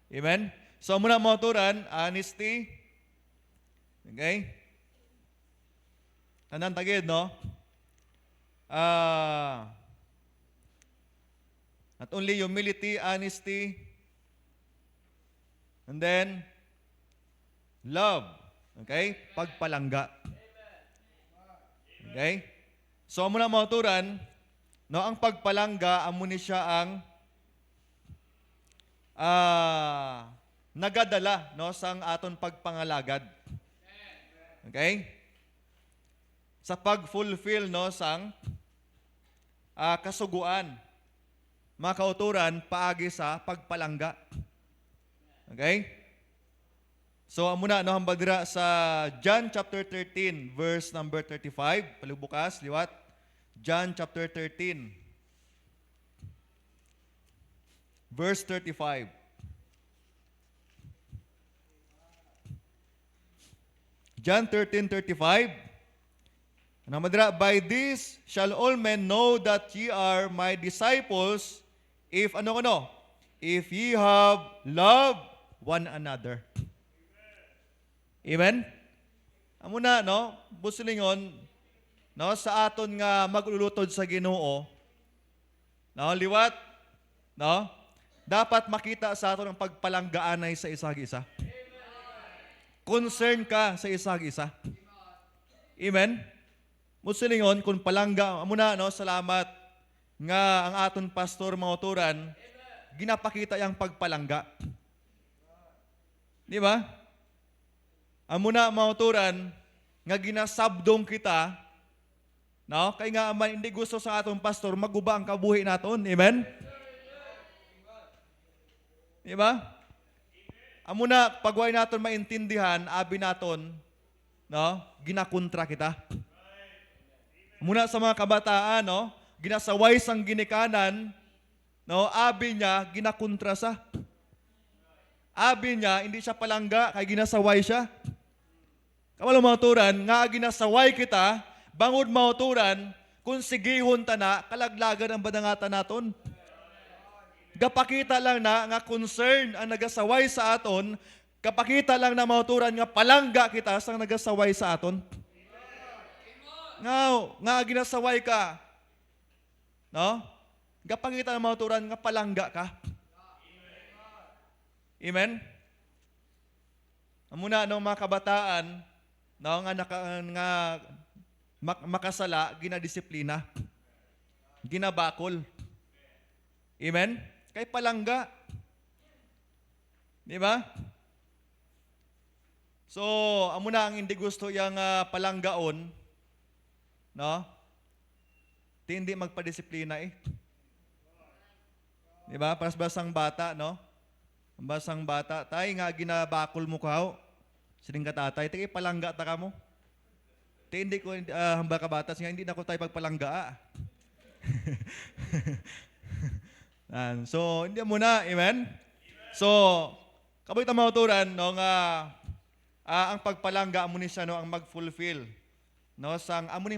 Speaker 2: Amen? So muna mga turan, honesty. Okay? Anong tagid, no? Not only humility, honesty, and then love. Okay? Pagpalangga. Okay? So amo na mauturan, no, ang pagpalangga amo ni siya ang nagadala, no, sang aton pagpangalagad. Okay? Sa pag-fulfill, no, sang kasuguan. Mga kauturan paagi sa pagpalangga. Okay? So amo na, no, hambal dira sa John chapter 13 verse number 35. Palubukas liwat. John chapter 13 verse 35. John 13:35. Ano madra, by this shall all men know that ye are my disciples if if ye have love one another. Amen? Amo na, no? Busilingon, no, sa aton nga maglulutod sa Ginoo, no, liwat, no, dapat makita sa aton ang pagpalanggaan ay sa isag-isa. Concern ka sa isag-isa. Amen? Musilingon, kung palangga, amo na, no, salamat nga ang aton pastor mauturan, ginapakita yang pagpalangga. Di ba? Amo na mauturan, nga ginasabdong kita, no? Kaya nga man, hindi gusto sa atong pastor, maguba ang kabuhi naton. Amen? Di ba? Amo na, pagway naton maintindihan, abi naton, no? Ginakontra kita. Muna sa mga kabataan, no, ginasaway sang ginikanan, no, abi niya ginakontra sa. Abi niya hindi siya palangga kay ginasaway siya. Kamalo mauturan nga ginasaway kita, bangod mauturan kung sigihon ta na kalaglagan ang badangatan naton. Gapakita lang na nga concern ang nagasaway sa aton, kapakita lang na mauturan nga palangga kita sang nagasaway sa aton. Nga ginasaway ka. No? Gapangita ng mga turan nga palangga ka. Amen? Muna ng mga kabataan, no, nga makasala, ginadisiplina. Ginabakol. Amen? Kay palangga. Di ba? So, amo na ang hindi gusto yung palanggaon, no? Hindi magpadisiplina eh. Di ba? Basang bata, no? Basang bata. Tay nga ginabakol mo kao. Siling ka tatay. Tingin palangga ta ka mo. Hindi ko hamba ka bata. Hindi na ko tayo pagpalangga. So, hindi mo na. Amen? So, kaboy ta mauturan, no, nga ang pagpalangga amo ni siya, no, ang mag-fulfill, no, sang amo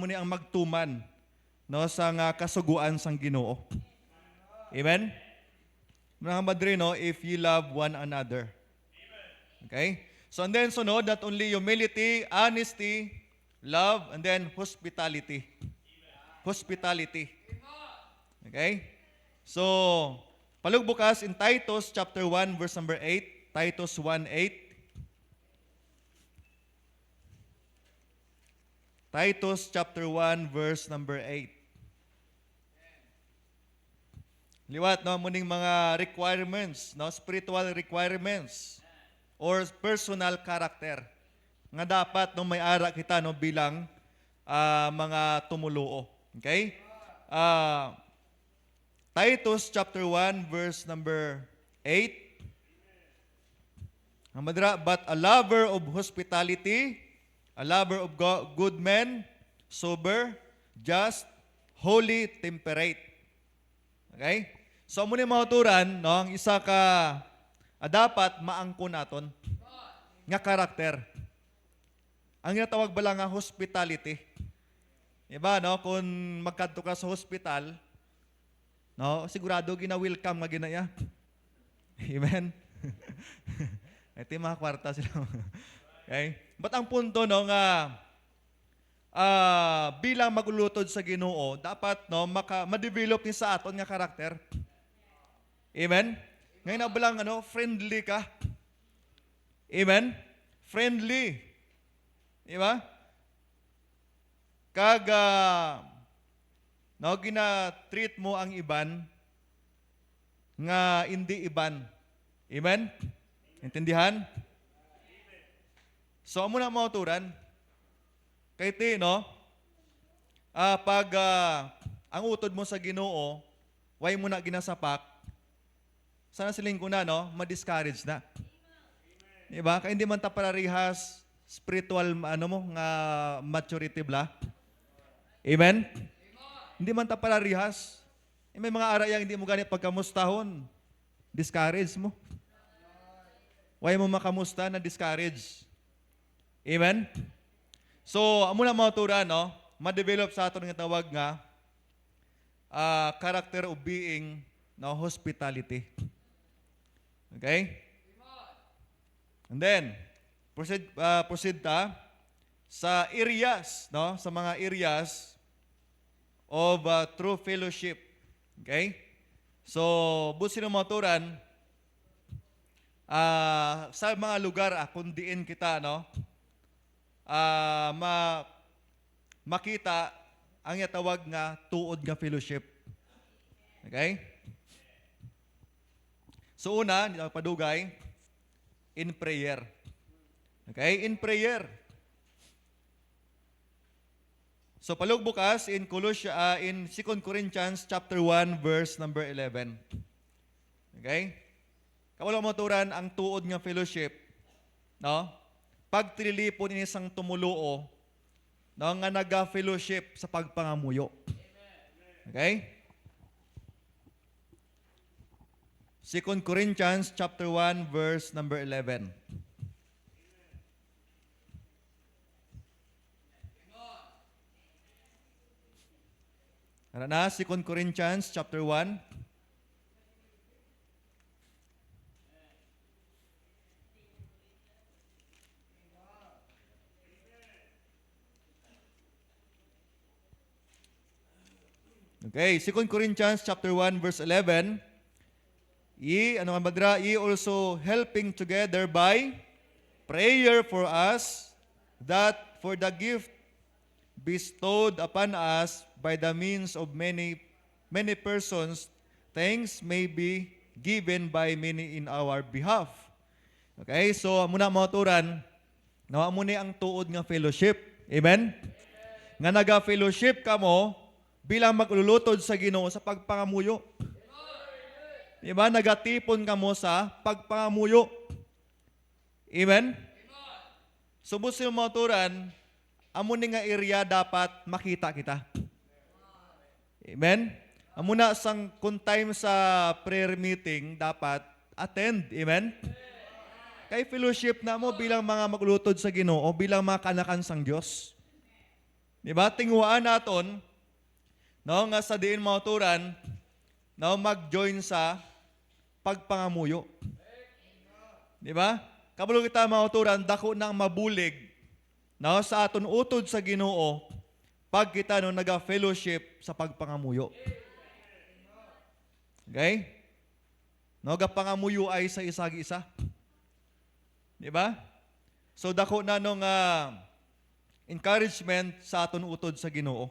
Speaker 2: ni ang magtuman, no, sang kasuguan sang Ginoo. Amen. Mga madre, no, if ye love one another. Okay? So and then sunod, not only humility, honesty, love, and then hospitality. Hospitality. Okay? So, palugbukas in Titus chapter 1 verse number 8, Titus 1:8. Titus chapter 1 verse number 8. Liwat, no, muning mga requirements, no, spiritual requirements or personal character nga dapat no may ara kita, no, bilang mga tumuluo. Okay? Titus chapter 1 verse number 8. Madra, but a lover of hospitality, a lover of good men, sober, just, holy, temperate. Okay? So, muna yung mauturan, no, ang isa ka, dapat maangkon naton. Nga karakter. Ang ginatawag bala nga hospitality. Diba, no, kung magkadto ka sa hospital, no, sigurado gina-welcome nga ginaya. Amen? Ito yung mga kwarta sila. Okay? But ang punto, no, nga bilang maglulutod sa Ginoo, dapat, no, ma-develop ni sa aton nga karakter. Amen? Ngayon na balang, friendly ka. Amen? Friendly. Diba? kag no gina-treat mo ang iban nga hindi iban. Amen? Intindihan? So amo na mauturan kay ti no pag ang utod mo sa Ginoo way mo na ginasapak sana siling ko na no ma-discourage na. Diba? Kaya hindi man ta pararihas spiritual ano mo nga maturity bla. Amen? Hindi man ta pararihas. May mga arayang hindi mo ganit pagkamustahon. Discourage mo. Way mo makamusta na discourage. Amen? So, amo na mautura, no? Ma-develop sa aton nga tawag nga character of being, no? Hospitality. Okay? And then, proceed ta sa areas, no? Sa mga areas of true fellowship. Okay? So, busin ng mauturan, sa mga lugar kung diin kita, no? Makita ang yatawag nga tuod nga fellowship. Okay? So una, hindi ako padugay, in prayer. Okay? In prayer. So palug bukas in in 2 Corinthians chapter 1 verse number 11. Okay? Kawala mo turan ang tuod nga fellowship, no? Pagtilipon ini sang tumuluo, no, nga naga-fellowship sa pagpangamuyo. Okay? 2 Corinthians chapter 1 verse number 11. Ano na? 2 Corinthians chapter 1. Okay, 2 Corinthians chapter 1 verse 11. Ye also helping together by prayer for us, that for the gift bestowed upon us by the means of many persons, thanks may be given by many in our behalf. Okay, so muna mauturan, no, muna ang tuod nga fellowship. Amen? Nga naga-fellowship ka mo bilang maglulutod sa Ginoo sa pagpangamuyo. Diba? Nagatipon ka mo sa pagpangamuyo. Amen? So, busin mo mauturan, amo ni nga area dapat makita kita. Amen? Amo na sang kung time sa prayer meeting, dapat attend. Amen? Kay fellowship na mo bilang mga maglutod sa Ginoo, bilang mga kanakan sang Diyos. Diba? Tingwaan naton, no, nga sa diin mauturan, no, mag-join sa pagpangamuyo. Di ba? Kabalo kita mauturan, dako nang mabulig, no, sa aton utod sa Ginoo pag kita no naga-fellowship sa pagpangamuyo. Okay? No, gapangamuyo ay sa isag-isa. Di ba? So dako na nung encouragement sa aton utod sa Ginoo.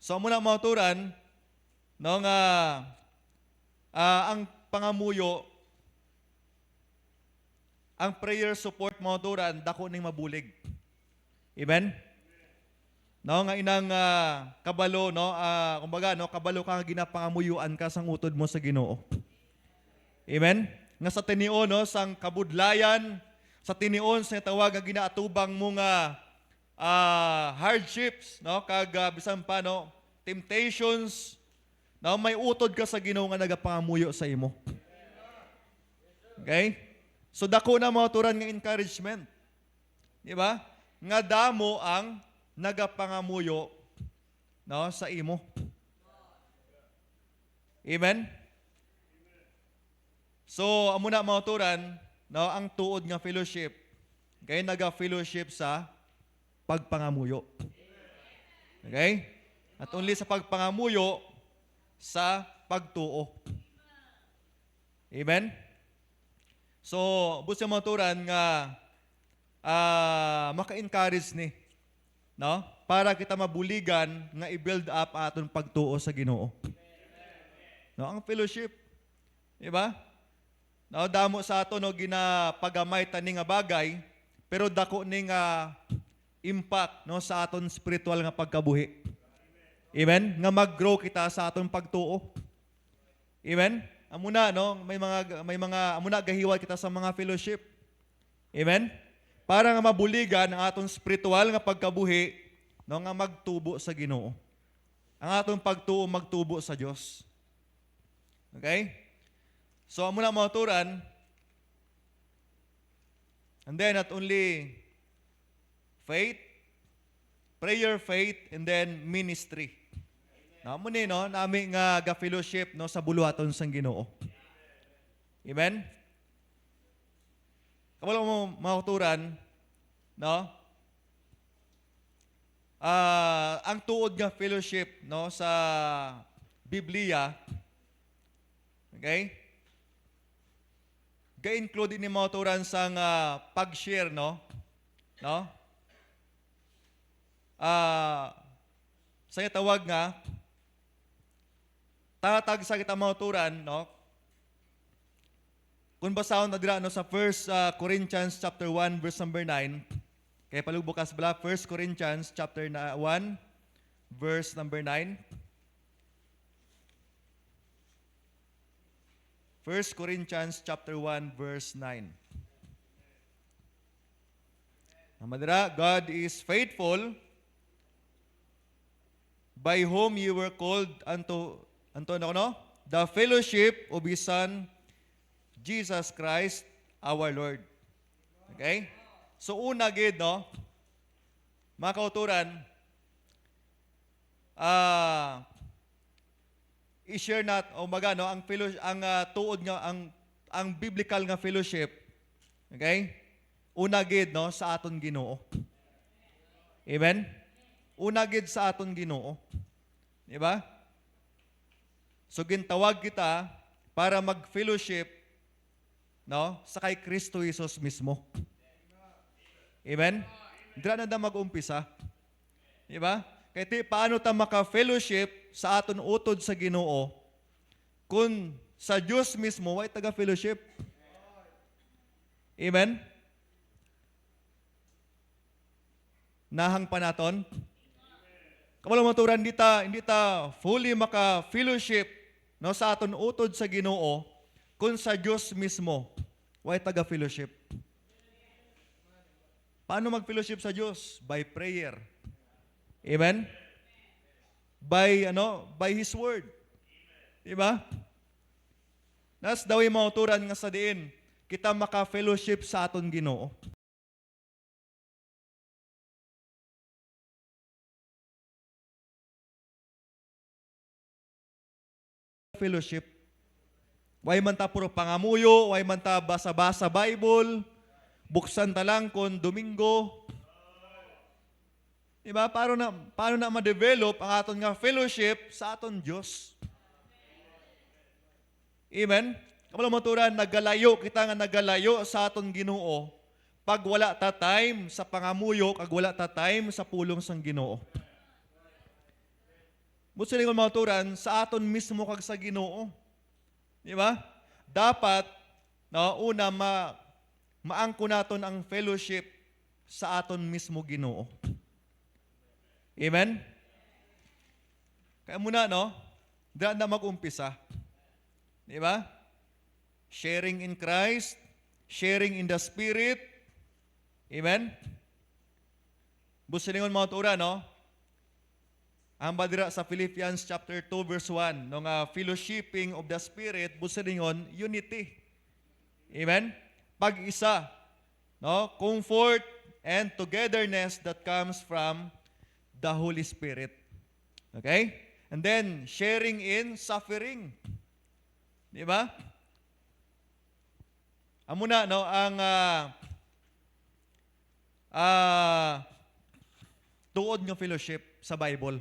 Speaker 2: So muna mauturan, no, nga ang pangamuyo, ang prayer support mauturan, dako ning mabulig. Amen? No, nga inang kabalo, no, kumbaga, no, kabalo ka ginapangamuyuan ka sang utod mo sa Ginoo. Amen? Nga sa tinion, no, sang kabudlayan, sa tinion sa tawag nga ginaatubang mo nga hardships, no, kag bisan pa, no, temptations, no, may utod ka sa Ginoo nga nagapangamuyo sa imo. Okay? So dako na mauturan nga encouragement. Di ba? Nga damo ang nagapangamuyo, no, sa imo. Amen? So amo na mauturan, no, ang tuod nga fellowship, kay naga-fellowship sa pagpangamuyo. Okay? At only sa pagpangamuyo, sa pagtuo. Amen? So, busa maturan nga maka-encourage ni, no? Para kita mabuligan nga i-build up aton pagtuo sa Ginoo. No, ang fellowship, di ba? No, damo sa ato no ginapagamay tani nga bagay, pero dako ning impact no sa aton spiritual nga pagkabuhi. Amen? Nga mag-grow kita sa aton pagtuo. Amen? Amuna no, may mga amuna gahiwat kita sa mga fellowship. Amen? Para nga mabuligan ang aton spiritual nga pagkabuhi no nga magtubo sa Ginoo. Ang aton pagtuo magtubo sa Dios. Okay? So amo na mauturan, and then not only faith, prayer, faith, and then ministry. Amo ni no, nami nga ga-fellowship no sa buluhaton sang Ginoo. Amen? Kabalo mo mauturan, no? Ang tuod nga fellowship no sa Biblia, okay? Ga-include ni mauturan sang pag-share no? No? Sa tawag nga tatag sa kita mauturan no? Kung basahon na dira no sa 1 Corinthians chapter 1 verse number 9, kaya palugbukas bala 1 Corinthians chapter 1 verse number 9. 1 Corinthians chapter 1 verse 9. Namadira, God is faithful, by whom you were called unto no? The fellowship of His Son, Jesus Christ, our Lord. Okay? So una gid no, mga kauturan, i-share nat o maga no ang fellowship, ang tuod nga ang biblical nga fellowship. Okay? Una gid no sa aton Ginoo. Amen. Una gid sa aton Ginoo. Di ba? So gintawag kita para mag-fellowship no sa kay Kristo Jesus mismo. Amen. Dira na mag-umpisa. Di ba? Kaya paano ta maka-fellowship sa aton utod sa Ginoo kung sa Dios mismo ay taga-fellowship? Amen? Nahang pa naton? Kamalo maturan, hindi ta fully maka-fellowship no, sa aton utod sa Ginoo kung sa Dios mismo ay taga-fellowship. Paano mag-fellowship sa Dios? By prayer. Amen? By His Word. Diba? Nas daw yung mauturan nga sa diin, kita maka-fellowship sa aton Ginoo. Fellowship. Way man ta puro pangamuyo, way man ta basa-basa Bible, buksan ta lang kon Domingo. Diba? Paano na ma-develop ang aton nga fellowship sa aton Diyos? Amen? Kamalo maturan, kita nga nagalayo sa aton Ginoo pag wala ta time sa pangamuyo, kag wala ta time sa pulong sang Ginoo. Buto silingon maturan, sa aton mismo kag sa Ginoo. Diba? Dapat, no, una, maangko naton ang fellowship sa aton mismo Ginoo. Amen? Kaya muna, no? Daan na mag-umpisa. Di ba? Sharing in Christ, sharing in the Spirit. Amen? Busilingon mga tura, no? Ang badira sa Philippians chapter 2 verse 1, no nga fellowshipping of the Spirit, busilingon, unity. Amen? Pag-isa. No? Comfort and togetherness that comes from the Holy Spirit. Okay? And then, sharing in suffering. Di ba? Amuna, no, ang tuod ng fellowship sa Bible.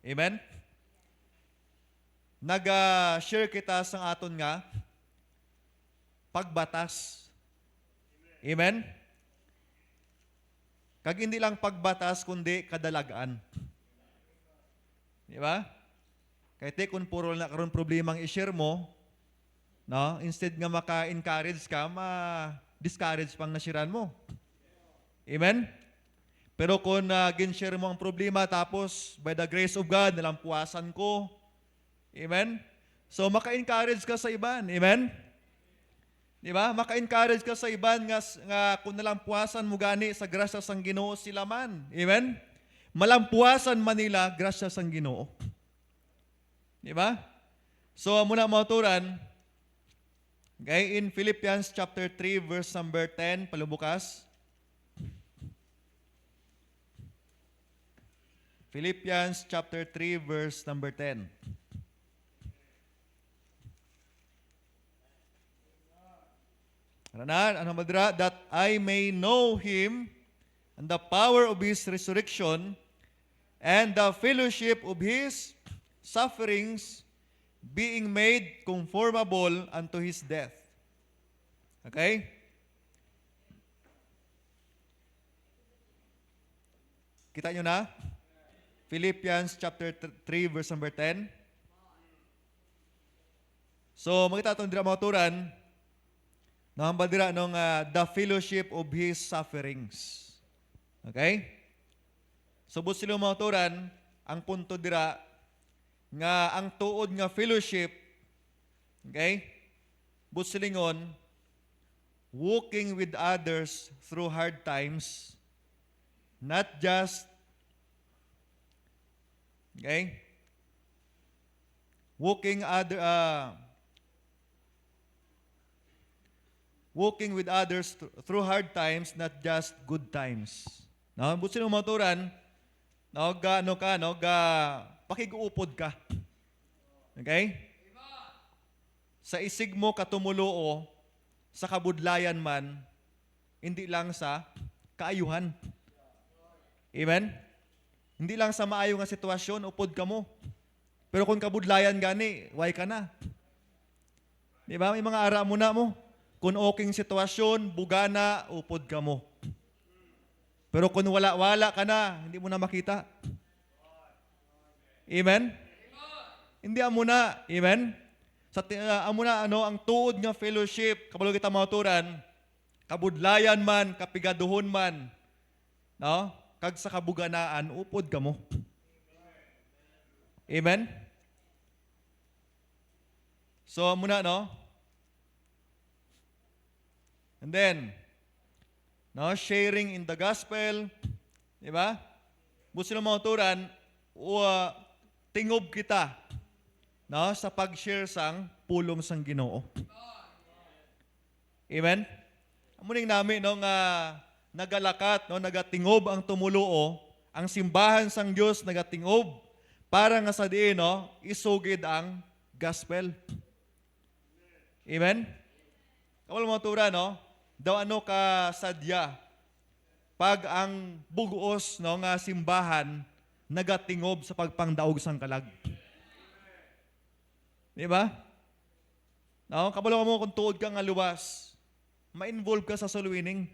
Speaker 2: Amen? Nag-share kita sa aton nga pagbatas. Amen? Kag hindi lang pagbatas, kundi kadalagaan. Di ba? Kaya kung puro na karon problemang i-share mo, no? Instead nga maka-encourage ka, ma-discourage pang nasiran mo. Amen? Pero kung gin-share mo ang problema, tapos by the grace of God, nalampuasan ko. Amen? So, maka-encourage ka sa iban. Amen? Di ba? Maka-encourage ka sa iban nga kung nalampuasan mo gani sa grasya sang Ginoo sila man. Amen? Malampuasan man nila grasya sang Ginoo. Di ba? So, muna mauturan, okay, in Philippians chapter 3, verse number 10, palubukas. Philippians chapter 3, verse number 10. Ano madra? That I may know Him and the power of His resurrection and the fellowship of His sufferings, being made conformable unto His death. Okay? Kita nyo na? Philippians chapter 3, verse number 10. So, makita itong dira mga turan, nahambal dira nung the fellowship of His sufferings. Okay? So, but sila mga turan, ang punto dira, nga ang tuod nga fellowship, okay? But silingon, walking with others through hard times, not just, okay? Walking with others through hard times, not just good times. No, but sila mga turan, pakiguupod ka. Okay? Sa isig mo katumuloo, sa kabudlayan man, hindi lang sa kaayuhan. Amen? Hindi lang sa maayo nga sitwasyon, upod ka mo. Pero kung kabudlayan gani, why ka na? Di ba? May mga ara mo na mo. Kung okay sitwasyon, bugana, upod ka mo. Pero kung wala-wala ka na, hindi mo na makita. Amen? Hindi amo na. Amen? Sa amo na ang tuod nga fellowship, kabalo kita mauturan, kabudlayan man, kapigaduhon man, no? Kag sa kabuganaan, upod ka mo. Amen? So, muna, no? And then, no, sharing in the gospel, di ba? Busi ng mga turan, tingob kita, no, sa pag-share sang pulong sang Ginoo. Amen? Amuning namin, no, nagalakat, no, nagatingob ang tumuluo, ang simbahan sang Dios nagatingob, para nga sa diin, no, isugid ang gospel. Amen? Kawal mga turan, no, daw ano ka sadya, pag ang buguos, no, nga simbahan, nagatingob sa pagpangdaog sang kalag. Di ba? No, kabalo mo kung tuod ka nga luwas, ma-involve ka sa soul winning.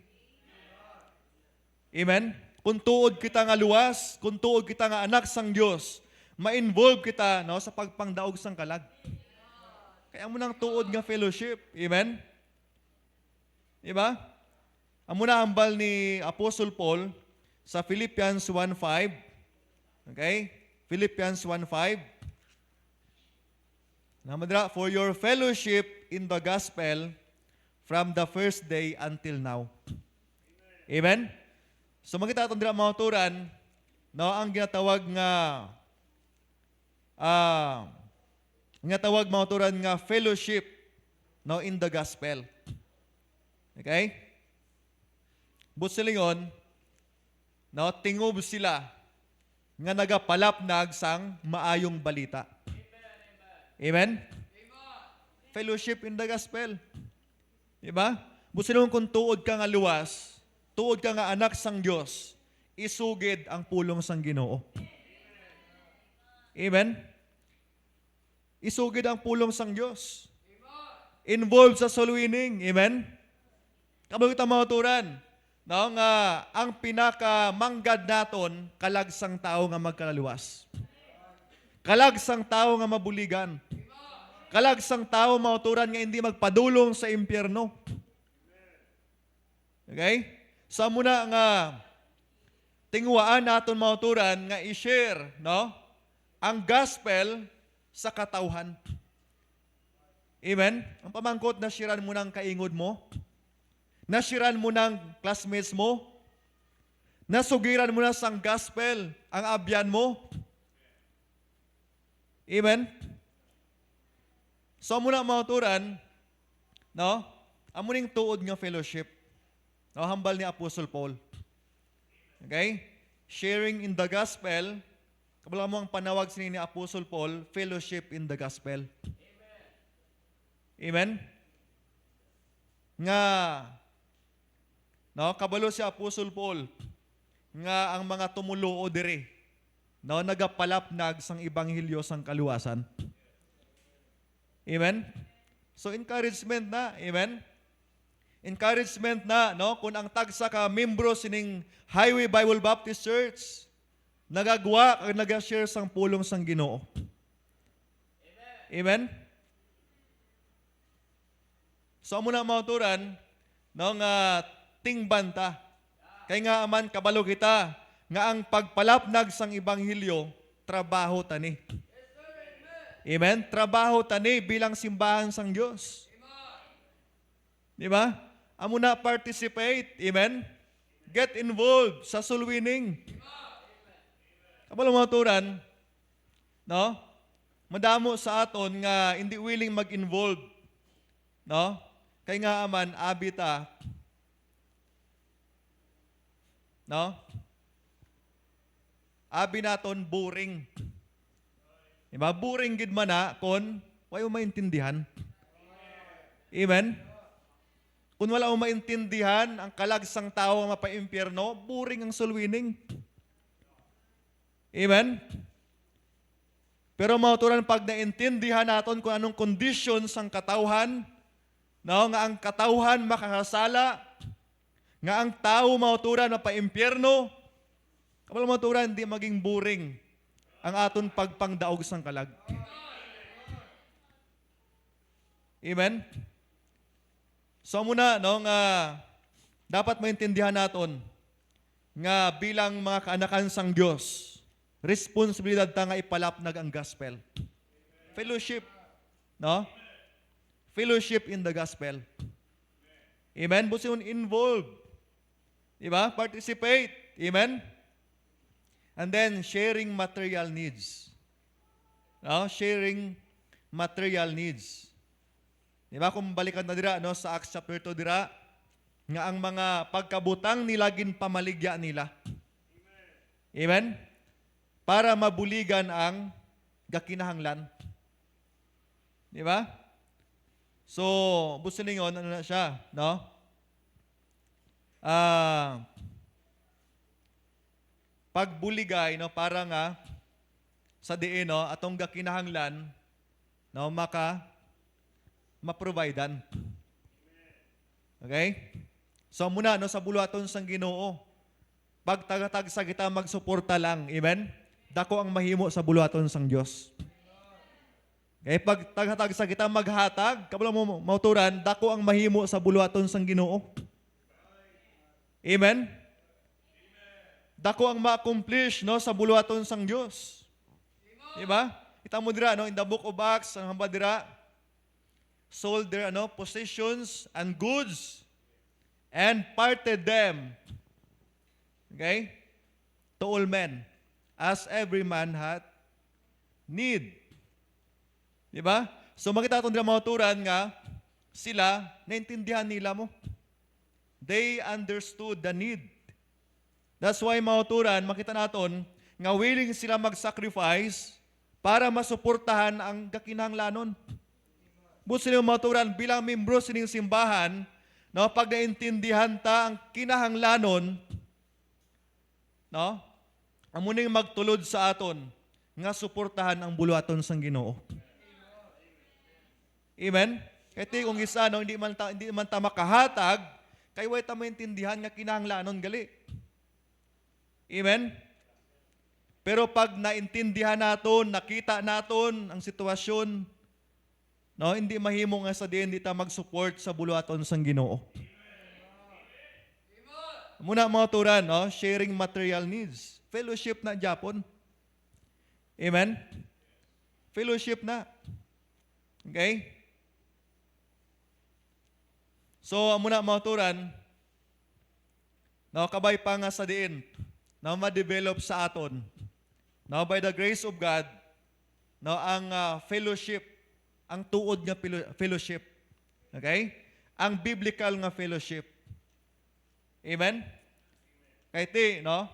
Speaker 2: Amen? Kung tuod kita nga luwas, kung tuod kita nga anak sang Dios, ma-involve kita, no, sa pagpangdaog sang kalag. Kaya mo nang tuod nga fellowship. Amen? Di ba? Amo na hambal ni Apostle Paul sa Philippians 1:5. Okay? Philippians 1:5. Namadra, for your fellowship in the gospel from the first day until now. Amen? So makita itong dira mga turan, no, ang ginatawag mga turan nga fellowship, no, in the gospel. Okay? Busilingon, no, tingob sila nga nagapalapnag sang maayong balita. Amen? Fellowship in the gospel. Diba? Busilingon kung tuod ka nga luwas, tuod ka nga anak sang Dios, isugid ang pulong sang Ginoo. Amen? Isugid ang pulong sang Dios. Involved sa soul winning. Amen? Kabalo kita mga turan, no, nga ang pinakamanggad naton kalagsang tao nga magkalaluwas. Kalagsang tao nga mabuligan. Kalagsang tao mauturan nga hindi magpadulong sa impyerno. Okay? Sa muna nga tingwaan naton mauturan nga i-share, no? Ang gospel sa katawhan. Amen? Ang pamangkot, nashiran mo ng kaingod mo. Nashiran mo ng classmates mo. Nasugiran mo na sang gospel ang abyan mo. Amen? So muna mauturan, no? Amuning tuod nga fellowship. No, hambal ni Apostle Paul. Okay? Sharing in the gospel, kabala mo ang panawag sini ni Apostle Paul, fellowship in the gospel. Amen? Nga, no, kabalo si Apostle Paul, nga ang mga tumuluo diri, no, nagapalapnag sang ibanghilyo sang kaluwasan. Amen? So encouragement na, amen? Encouragement na, no, kung ang tagsa ka membro sining Highway Bible Baptist Church, nagagwa o nag-share sang pulong sang Ginoo. Amen? So amo na mauturan, no, nga tingbanta. Kay nga aman kabalo kita nga ang pagpalapnag sang ibanghilyo trabaho tani. Amen? Trabaho tani bilang simbahan sang Dios. Di ba? Amo na participate. Amen? Get involved sa soul winning. Kabalo mauturan, no? Madamo sa aton nga hindi willing mag-involve, no? Kay nga aman abita, no? Abi naton boring. Diba? Boring gid man na kon wayo maintindihan. Amen? Kung wala mo maintindihan ang kalagsang tao nga mapaimpyerno, boring ang soul winning. Amen? Pero mauturan pag naintindihan naton kung anong conditions ang katawhan, no, nga ang katawhan makakasala, nga ang tao mauturan na pa-impyerno, kapag mauturan, hindi maging boring ang aton pagpangdaog sang kalag. Amen? So muna, no, nga dapat maintindihan naton nga bilang mga kaanakan sang Dios, responsibilidad ta nga ipalapnag ang gospel. Fellowship, no? Fellowship in the gospel. Amen? Busin involved. Diba? Participate. Amen? And then, sharing material needs. No? Sharing material needs. Diba? Kung balikan na dira, no, sa Acts chapter 2 dira, nga ang mga pagkabutang nilagin pamaligya nila. Amen? Para mabuligan ang gakinahanglan. Diba? So, busin ningon, ano na siya, no? Pagbuligay, no, para nga sa diin, no, atong gakinahanglan, no, maprovidean. Okay? So muna, no, sa buluhaton sang Ginoo, pag tagatag sa kita magsuporta lang, amen? Dako ang mahimo sa buluhaton sang Dios. Okay, pag tagatag sa kita maghatag, kabalo mo mauturan, dako ang mahimo sa buluhaton sang Ginoo. Amen? Dako ang ma-accomplish, no, sa buluhaton sang Dios. Diba? Ita mo dira, no, in the book of Acts, ang hamba dira, sold their, ano, possessions and goods and parted them, okay, to all men, as every man had need. Diba? So makita itong mauturan nga, sila, naintindihan nila mo. They understood the need. That's why mauturan, makita natin, nga willing sila mag-sacrifice para masuportahan ang kakinahanglanon. Busin yung mauturan, bilang membro sining simbahan, no, pag naintindihan ta ang kinahanglanon, no, amuning magtulod sa aton, nga suportahan ang buluhaton sang Ginoo. Amen? Kaya kung isa, no, hindi man ta makahatag, Kay way ta maintindihan nga kinahanglanon gali. Amen? Pero pag naintindihan naton, nakita naton ang sitwasyon, no, hindi mahimo nga sa diin di ta mag-support sa buluhaton sang Ginoo. Muna mga turan, no, sharing material needs. Fellowship na Japon. Amen? Fellowship na. Okay? So, muna mga turan, no, kabay pa nga sa diin, na ma-develop sa aton, no, by the grace of God, no, ang fellowship, ang tuod nga fellowship. Okay? Ang biblical nga fellowship. Amen? Kaya ti, no,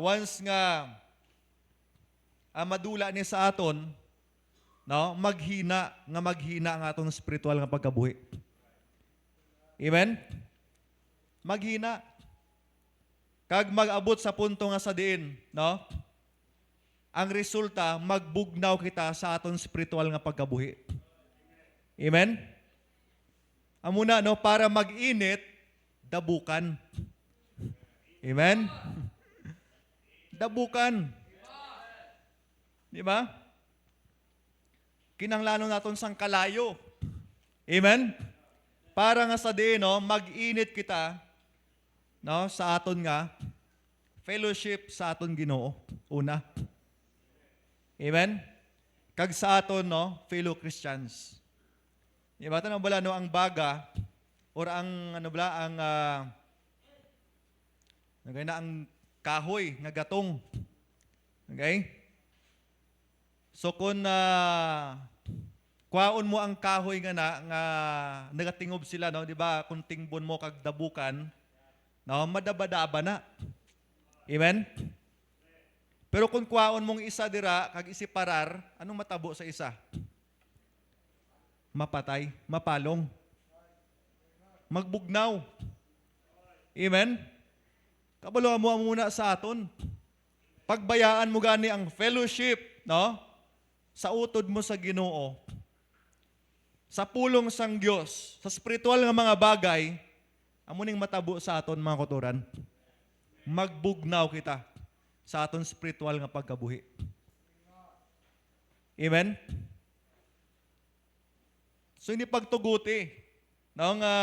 Speaker 2: once nga madula ni sa aton, no, maghina ang aton spiritual nga pagkabuhi. Amen? Maghina. Kag mag-abot sa punto nga sa diin, no? Ang resulta, magbugnaw kita sa aton spiritual nga pagkabuhi. Amen? Amuna, no, para mag-init, dabukan. Amen? Dabukan. Di ba? Kinahanglanon naton sang kalayo. Amen? Para nga sa diin, no, mag-init kita, no, sa aton nga fellowship sa aton Ginoo. Una. Amen? Kag sa aton, no, fellow Christians. Di ba? Tanong bala, no, ang baga or ang ano bala, ang ang kahoy nga gatong. Okay? So kung kwaon mo ang kahoy nga nga nagatingob sila, no, di ba? Kung tingbon mo kag dabukan, no, madabadaba na. Amen? Pero kung kwaon mong isa dira kag isiparar, anong matabo sa isa? Mapatay, mapalong, magbugnaw. Amen? Kabalo mo muna sa aton. Pagbayaan mo gani ang fellowship, no? Sa utod mo sa Ginoo, sa pulong sang Dios, sa spiritual nga mga bagay, amuning matabo sa aton mga kotoran. Magbugnaw kita sa aton spiritual nga pagkabuhi. Amen? So hindi pagtuguti, no, nga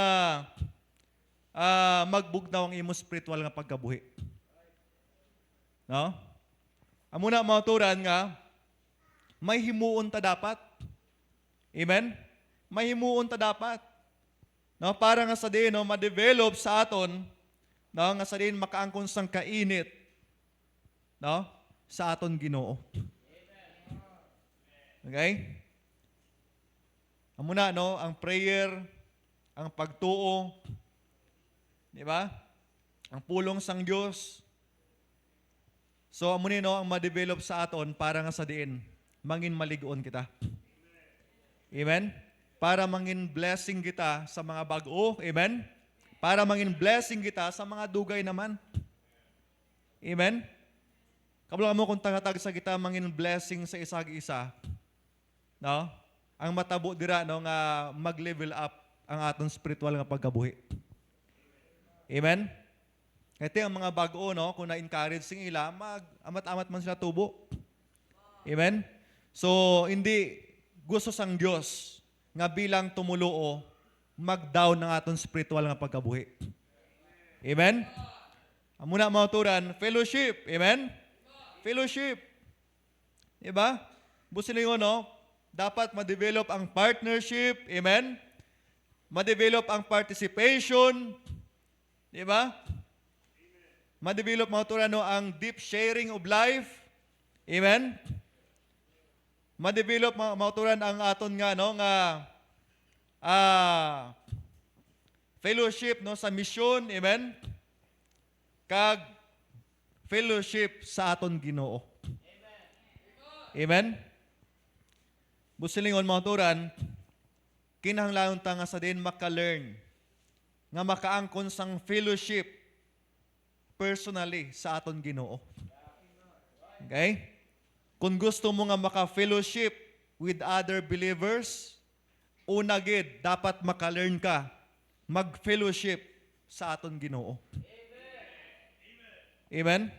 Speaker 2: magbugnaw ang imo spiritual nga pagkabuhi. No? Amuna mga turan nga, may himuon ta dapat. Amen? May himuon ta dapat. No, para nga sa din, no, ma-develop sa aton, no, nga sa din makaangkon sang kainit, no, sa aton Ginoo. Okay? Amuna, no, ang prayer, ang pagtuo, di ba? Ang pulong sang Dios. So amuna, no, ang ma-develop sa aton para nga sa diin mangin maligoon kita. Amen? Para mangin blessing kita sa mga bago. Amen? Para mangin blessing kita sa mga dugay naman. Amen? Kabalo mo kung tagatag sa kita mangin blessing sa isag-isa. No? Ang matabo dira, no, nga mag-level up ang aton spiritual nga pagkabuhi. Amen? Ito ang mga bago, no, kung na-encourage sing ila, amat-amat man sila tubo. Amen? So, hindi gusto sang Dios nga bilang tumuluo, mag-down ng aton spiritual nga pagkabuhi. Amen? Muna mga turan, fellowship. Amen? Fellowship. Diba? Busilingon, no? Dapat ma-develop ang partnership. Amen? Ma-develop ang participation. Diba? Ma-develop mga turan, no, ang deep sharing of life. Amen? Ma-develop mga turan ang aton nga, no, nga fellowship, no, sa mission. Amen? Kag fellowship sa aton Ginoo. Amen? Busilingon mga turan, kinahanglan ta nga sa din maka-learn nga makaangkon sang fellowship personally sa aton Ginoo. Okay? Kung gusto mo nga maka-fellowship with other believers, una gid dapat maka-learn ka mag-fellowship sa aton Ginoo. Amen?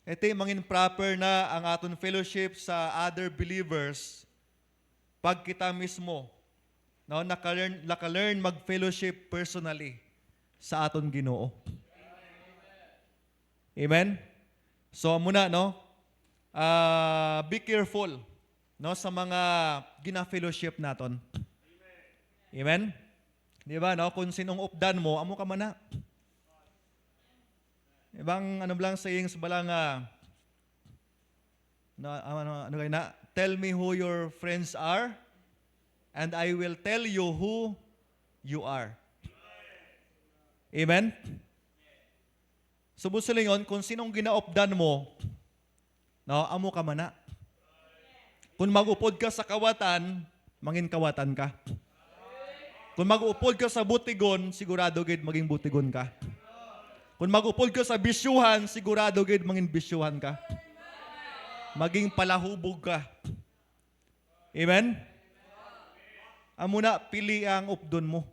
Speaker 2: Ito mangin proper na ang aton fellowship sa other believers pag kita mismo naka-learn mag-fellowship personally sa aton Ginoo. Amen? So muna be careful sa mga gina-fellowship naton. Amen? Di ba kung sinong updan mo, amo ka man na. Ibang lang sayings balang tell me who your friends are and I will tell you who you are. Amen? Subos lingon kung sinong ginaopdan mo, amo ka man na. Kung mag-upod ka sa kawatan, mangin kawatan ka. Kung mag-upod ka sa butigon, sigurado gid maging butigon ka. Kung mag-upod ka sa bisyuhan, sigurado gid mangin bisyuhan ka. Maging palahubog ka. Amen? Amo na, pili ang updon mo.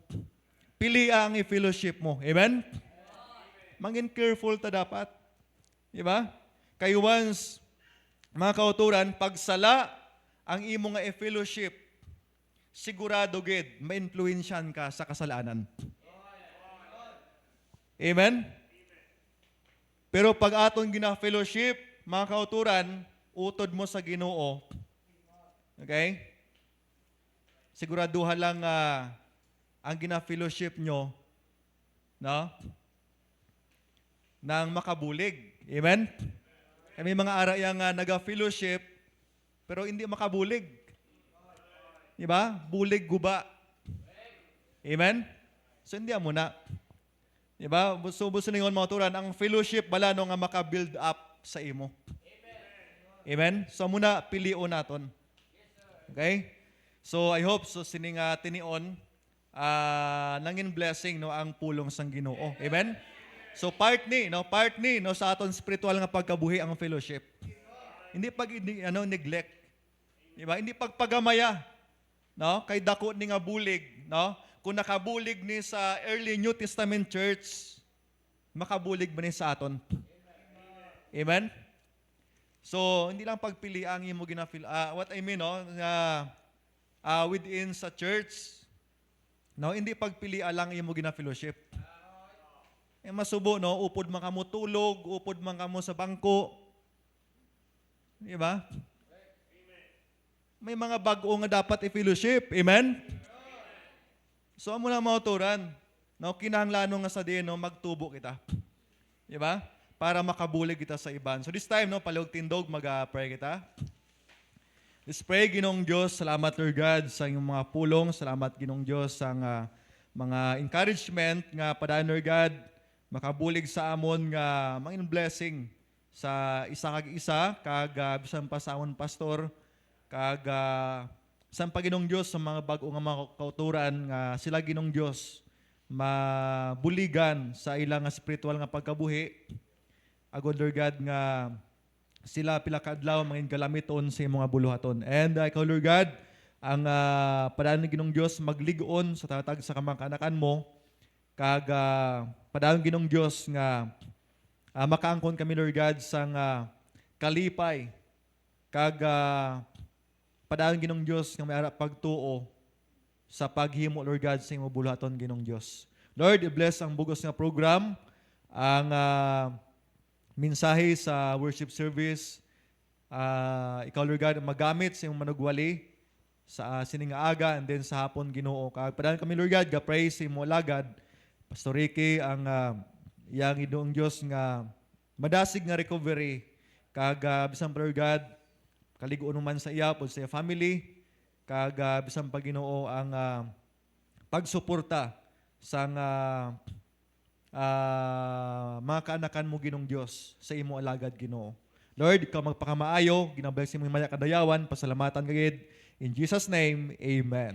Speaker 2: Pili ang i-fellowship mo. Amen? Mangin careful ta dapat. Diba? Kayo once, mga kauturan, pagsala ang imo nga i-fellowship, sigurado gid ma-influensyan ka sa kasalanan. Amen? Pero pag aton gina-fellowship, mga kauturan, utod mo sa Ginoo. Okay? Siguraduhan lang ang gina-fellowship nyo nang makabulig. Amen? May mga ara yang naga-fellowship pero hindi makabulig. Diba? Bulig guba. Amen? So hindi mo na. Diba? Buso ningon mga turan, ang fellowship bala nga maka-build up sa imo. Amen? So muna pilion naton. Okay? So I hope sining tinion nangin blessing ang pulong sang Ginoo. Amen? So part ni sa aton spiritual nga pagkabuhi ang fellowship. Hindi neglect. Diba? Hindi pagpagamaya. Kay dako ni nga bulig, kung nakabulig ni sa early New Testament church, makabulig ba ni sa aton? Amen? So, hindi lang pagpili ang imo ginafil. What I mean, within sa church, hindi pagpili lang imo gina-fellowship. Masubo, upod man kamo tulog, upod man kamo sa bangko. Di ba? May mga bago nga dapat i-fellowship. Amen? So, amo na mauturan. Kinahanglan nga sa din, magtubo kita. Di ba? Para makabulig kita sa iban. So this time, palihog tindog, mag-pray kita. Let's pray, Ginong Diyos. Salamat, Lord God, sa inyong mga pulong. Salamat, Ginong Diyos, sa mga encouragement nga padaan, Lord God, makabulig sa amon nga mga blessing sa isa kag isa, bisan pa sa amon pastor, sa Ginong Diyos sa mga bago nga mga kauturan nga sila Ginong Diyos mabuligan sa ilang spiritual nga pagkabuhi. Agod, Lord God, nga sila pila kadlaw mangin galamiton sa mga buluhaton. And ikaw, Lord God, ang padaan ng Ginong Diyos magligon sa tatag sa kamang-kanakan mo, padaan ng Ginong Diyos nga makaangkon kami, Lord God, sa kalipay, padaan Ginong Diyos nga may arap pagtuo sa paghimo, Lord God, sa imong buluhaton, Ginong Diyos. Lord, i-bless ang bugos nga program, ang mensahe sa worship service. Ikaw, Lord God, magamit sa imong manugwali sa sining aga and then sa hapon, Ginoo. Padaan kami, Lord God, ga-pray sa imong alagad, Pastor Ricky, ang yang Ginong Diyos nga madasig nga recovery, bisan pa, Lord God, kaligoon man sa iya po sa iya family, bisan pa, Ginoo, ang pagsuporta sa mga kaanakan mo, Ginong Diyos, sa imo alagad, Ginoo. Lord, ikaw magpakamaayo, ginabless mo yung maya kadayawan, pasalamatan kagid. In Jesus' name, Amen.